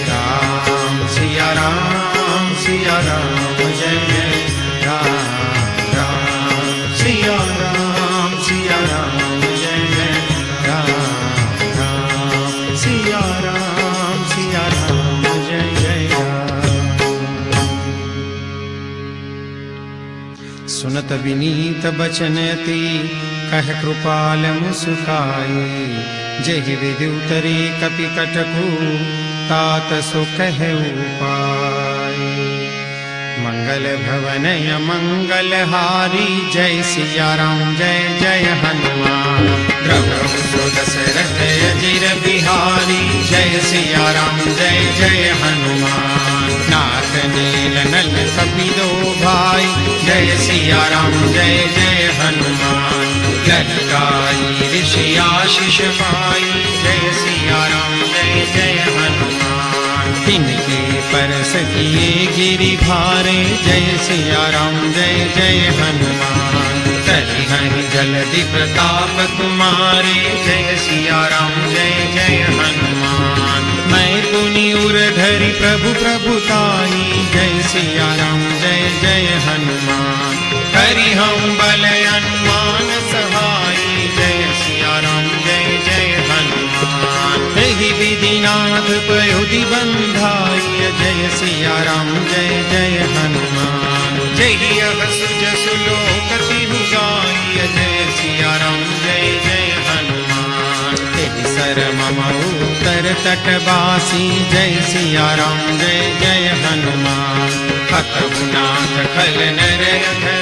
A: राम सिया राम जय जय राम राम सिया राम जय जय राम राम सिया राम जय जय राम। सुनत विनीत बचन अति कह कृपाल मुस्काई जहि विधि उतरे कपि कटकु तात सो कह उपाय। मंगल भवन मंगल हारी जय सिया राम जय जय हनुमान द्रवहु सो दशरथ अजिर बिहारी जय सिया राम जय जय हनुमान। नाथ नील नल कपिलो भाई जय सिया राम जय जय हनुमान। ललकाई ऋषि आशीष पाई जय सिया राम जय जय हनुमान। तिनके परस किए गिरि भारे जय सिया राम जय जय हनुमान। तरि हरि जलधि प्रताप तुम्हारे जय सिया राम जय जय हनुमान। मैं पुनि उर धरि प्रभु प्रभुताई जय सिया राम जय जय हनुमान। हरि हम बल अनुमान सहाई जय सिया राम जय जय हनुमान। ही विधिनाथ पयोधि बंधाई जय सिया राम जय जय हनुमान। जय सुज सुलोकति गाई जय सिया राम जय जय हनुमान। तेहि सर मम उत्तर तटवासी जय सिया राम जय जय हनुमान। हतहुनाथ खल नर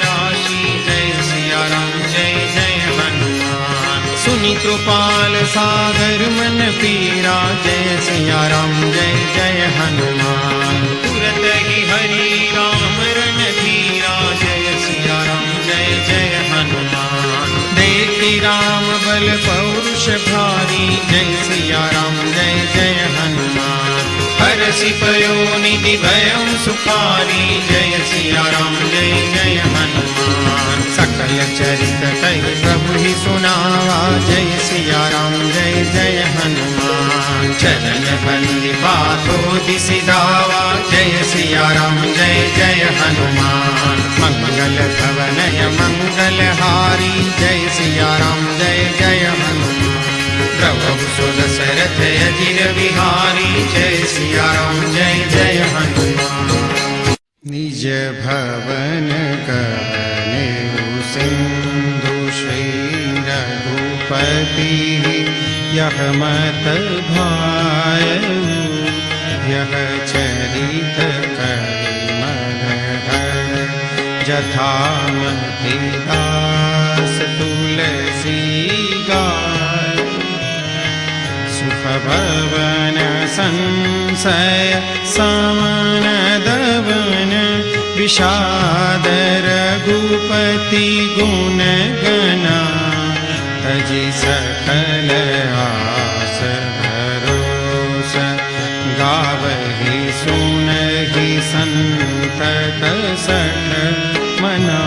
A: राशि जय सिया राम जय जय हनुमान। सुनि कृपाल सागर मन पीरा जय सिया राम जय जय हनुमान। तुरत ही हरि राम रन धीरा जय सिया राम जय जय हनुमान। देखि राम बल पौरुष भारी जय सिया राम जय जय हनुमान। हरषि पयो निधि भयं सुखारी जय सिया राम जय जय हनुमान। सकल चरित कहि प्रभु ही सुनावा जय सिया राम जय जय हनुमान। चरण बंदी बातो दिसि धावा जय सिया राम जय जय हनुमान। मंगल भवनय मंगल हारी जय सिया राम जय जय हनुमान। प्रभु सो दशरथ अजिर बिहारी जय सिया राम जय जय हनुमान। निज भवन कहने सिंधु श्री रघुपति यह मत भायु यह चरित करि मन जथा मति दास तुलसी गाय। सुख भवन संशय समन दवन विषाद रघुपति गुण गना। तजि सकल आस भरोस गावहि सुनहि संतत सठ मना।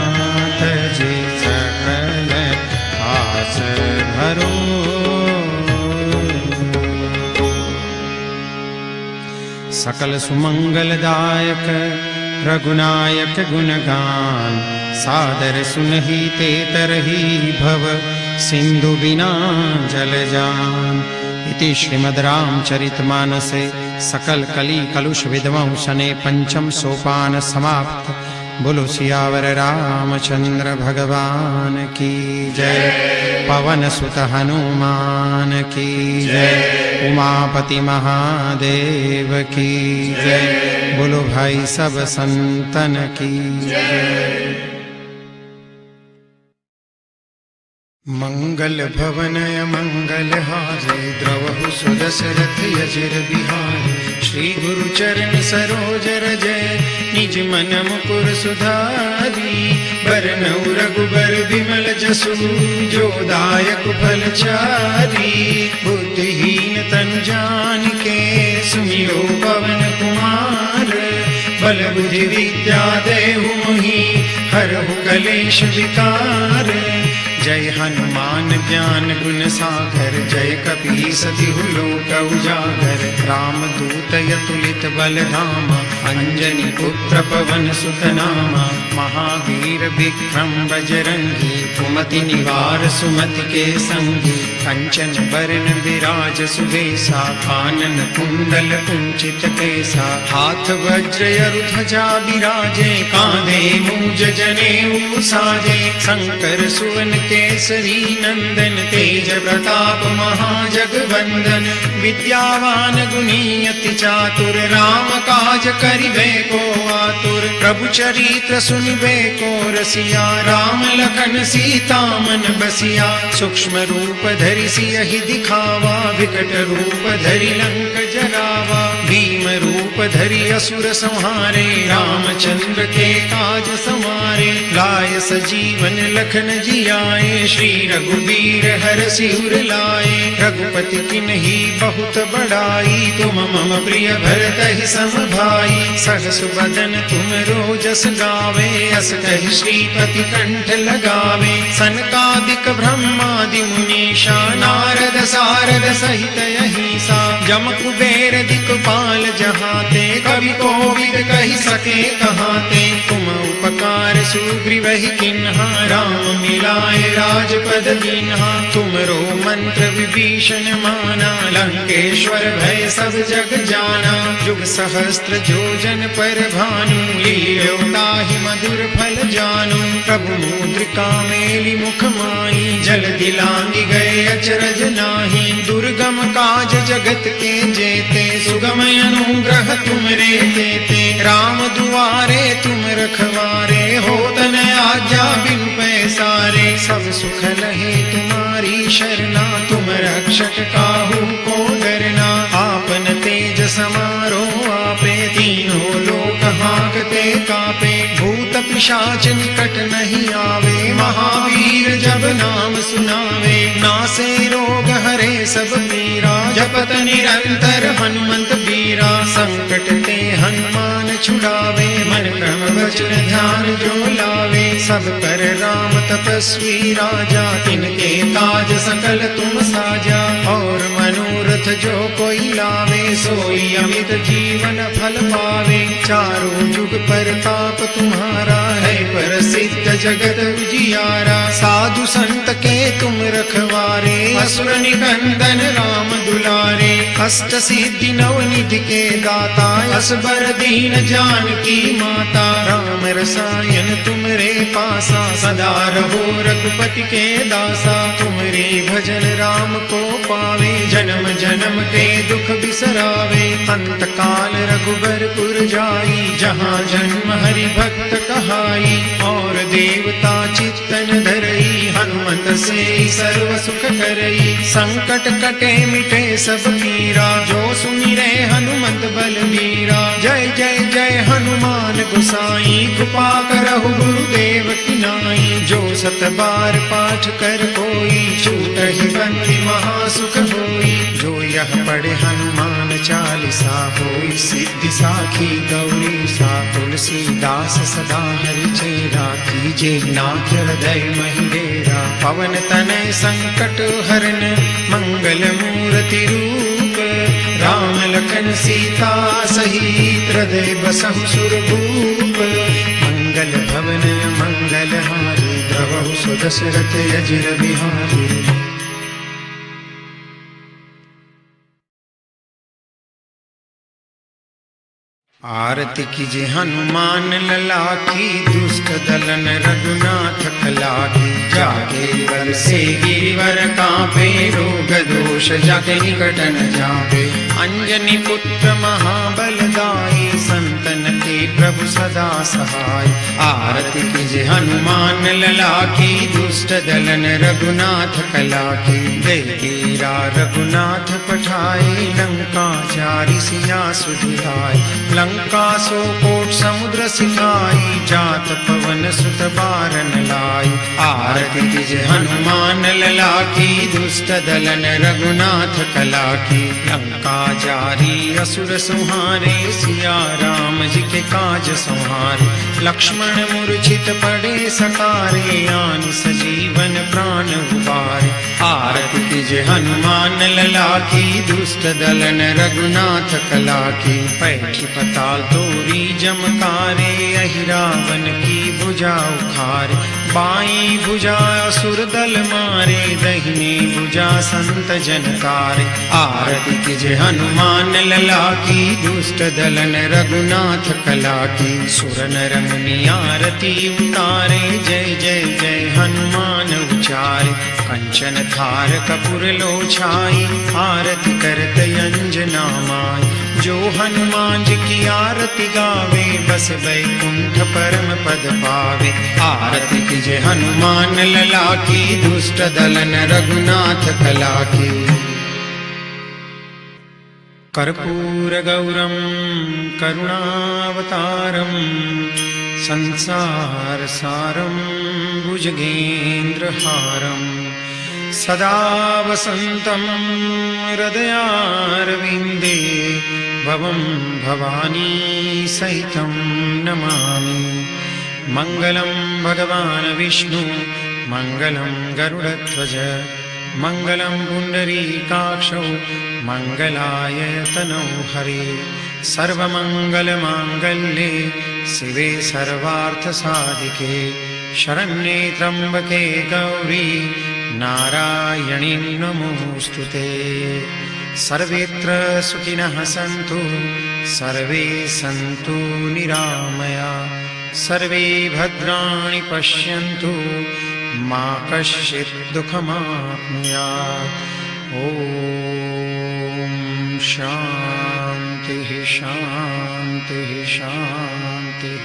A: तजि सकल आस भरोस। सकल सुमंगलदायक रघुनायक गुणगान। सादर सुनहि ते तरहि भव सिंधु बिना जल जान। इति श्रीमद् रामचरितमानसे सकल कली कलुष विध्वंसने पंचम सोपान समाप्त। बोलो सियावर रामचंद्र भगवान की जय। पवन सुत हनुमान की जय। उमापति महादेव की जय। बोलो भाई सब संतन की जय। मंगल भवनय मंगल हारे द्रवहु सुदशरथ यजिर बिहारी। श्री गुरु चरण सरोज रजय निज मन मुकुर सुधारी। बरनउँ रघुबर बिमल जसु जो दायक फल चारी। बुद्धिहीन तनु जानिके सुमिरो पवन कुमार। बल बुद्धि विद्या देहु मोहि हरहु कलेश विकार। जय हनुमान ज्ञान गुण सागर जय कपीस तिहु लोक उजागर। रामदूत अतुलित बल धामा अंजनी पुत्र पवन सुत नामा। महावीर विक्रम बजरंगी कुमति निवार सुमति के संगी। कंचन बरन विराज सुबेसा कानन कुंडल कुंचित केसा। हाथ वज्र ध्वजा विराजे कांधे मूज जनेऊ साजे। शंकर सुवन केसरी नंदन तेज प्रताप महाजगवंदन। विद्यावान गुणी अति चातुर राम काज करिबे को आतुर। प्रभु चरित्र सुनिबे को रसिया राम लखन सीता मन बसिया। सूक्ष्म रूप धरि सियहि दिखावा विकट रूप धरि लंक जरावा। भीम रूप धरि असुर संहारे रामचंद्र के काज समारे। लाय सजीवन लखन जियाए श्री रघुबीर हरषि उर लाए। रघुपति किन्ही बहुत बड़ाई तुम मम प्रिय भरतहि सम भाई। सहस बदन तुम रोजस गावे अस कहि श्रीपति कंठ लगावे। सनकादिक ब्रह्मादि मुनीषा नारद सारद सहित अहिसा। जम कुबेर दिक्पाल जहाते कवि कोविद कहि सके कहाते। तुम उपकार सुग्रीवहि किन्हा राम मिलाए राजपद दीन्हा। तुमरो मंत्र विभीषण माना लंकेश्वर भय सब जग जाना। जुग सहस्त्र जोजन पर भानु लील्यो ताहि मधुर फल जानु। प्रभु मुद्रिका मेलि मुख माहि जलधि लांघि गए अचरज नाहि। दुर्गम काज जगत के जेते सुगम अनुग्रह तुमरे तेते। राम दुआरे तुम रखवारे होत न आज्ञा बिनु पैसारे। सब सुख लहे तुम्हारी शरणा तुम रक्षक काहू को डरना। आपन तेज समारो आपे तीनों लोक हांकते कापे। भूत पिशाच निकट नहीं आवे महावीर जब नाम सुनावे। नासे रोग हरे सब पीरा जपत निरंतर हनुमंत बीरा। संकट ते हनुमान छुड़ावे मन क्रम वचन ध्यान जो लावे। सब पर राम तपस्वी राजा तिनके काज सकल तुम साजा। और मनोरथ जो कोई लावे सोई अमित जीवन फल पावे। चारों जुग परताप तुम्हारा है प्रसिद्ध जगत उजियारा। साधु संत के तुम रखवारे असुर निकंदन राम दुलारे। अष्ट सिद्धि नवनिधि के दाता असबर दीन जानकी माता। राम रसायन तुमरे पासा सदा रहो रघुपति के दासा। तुमरे भजन राम को पावे जन्म जन्म के दुख बिसरावे। अंत काल रघुबर पुर जाई जहाँ जन्म हरि भक्त कहाई। और देवता चित्तन धरई, हनुमत से सर्व सुख करई। संकट कटे मिटे सब पीरा, जो सुमिरै हनुमत बलबीरा। जय जय जय हनुमान गोसाई, कृपा करहु गुरुदेव की नाई। जो सत बार पाठ कर कोई, छूटहि बंदी महासुख होई। जो यह पढ़े हनुमान चालीसा, होई सिद्धि साखी गौरी सा। तुलसीदास सदा हरि चेरा, कीजे नाथ हृदय महि डेरा। पवन तनय संकट हरन, मंगल मूर्ति रूप। राम लखन सीता सहित, हृदय बसहु सुरभूप। मंगल भवन मंगल हारी, द्रवहु सुदशरथ अजिर बिहारी। आरती कीजे हनुमान लला की, दुष्ट दलन रघुनाथ कला की। जाके वर से गिरिवर कांपे, रोग दोष जाके निकट न जापे। अंजनी पुत्र महाबलदाई, संतन के प्रभु सदा सहाय। आरती कीजे हनुमान लला की, दुष्ट दलन रघुनाथ कला की। दैवीरा रघुनाथ पठाए, लंका चारि सिया सुधियाए। लंका सो कोट समुद्र सिखाई, जात पवन सुत बारन लाई। आरती कीजे हनुमान लला की, दुष्ट दलन रघुनाथ कला की। लंका जारी असुर संहारे, सिया राम जी के काज संहारे। लक्ष्मण मूर्छित पड़े सकारे, आनि सजीवन प्राण उबारे। आरती कीजे हनुमान लला की, दुष्ट दलन रघुनाथ कला की। पैठी पताल तोरी जमकारे, अहि रावण की भुजा उखारे। बाई भुजा असुर दल मारे, दहिनी भुजा संत जन तारे। आरती कीजे हनुमान लला की, दुष्ट दलन रघुनाथ कला की। सुर नर मुनि आरती उतारे, जय जय जय हनुमान उचारे। कंचन थार कपूर लोछाई, आरती करत अंजना माई। जो हनुमान जी की आरती गावे, बस बैकुंठ परम पद पावे। आरती कीजे हनुमान लला की, दुष्ट दलन रघुनाथ कला की। कर्पूर गौरम करुणावतारम, संसार सारम भुजगेंद्र हारम। सदा वसंतं हृदयारविंदे, भवं भवानी सहितं नमामि। मंगलं भगवान् विष्णु, मंगलं गरुडध्वज। मंगलं पुंडरीकाक्षौ, मंगलाय तनौ हरे। सर्वमंगलमांगल्ये शिवे सर्वार्थसाधिके। शरण्ये त्र्यंबके गौरी, नारायणी नमोस्तुते। सर्वेत्र सुखिनः सन्तु, सर्वे सन्तु निरामया। सर्वे भद्राणि पश्यन्तु, मा कश्चित् दुःखमाप्नुयात्। ॐ शान्तिः शान्तिः शान्तिः।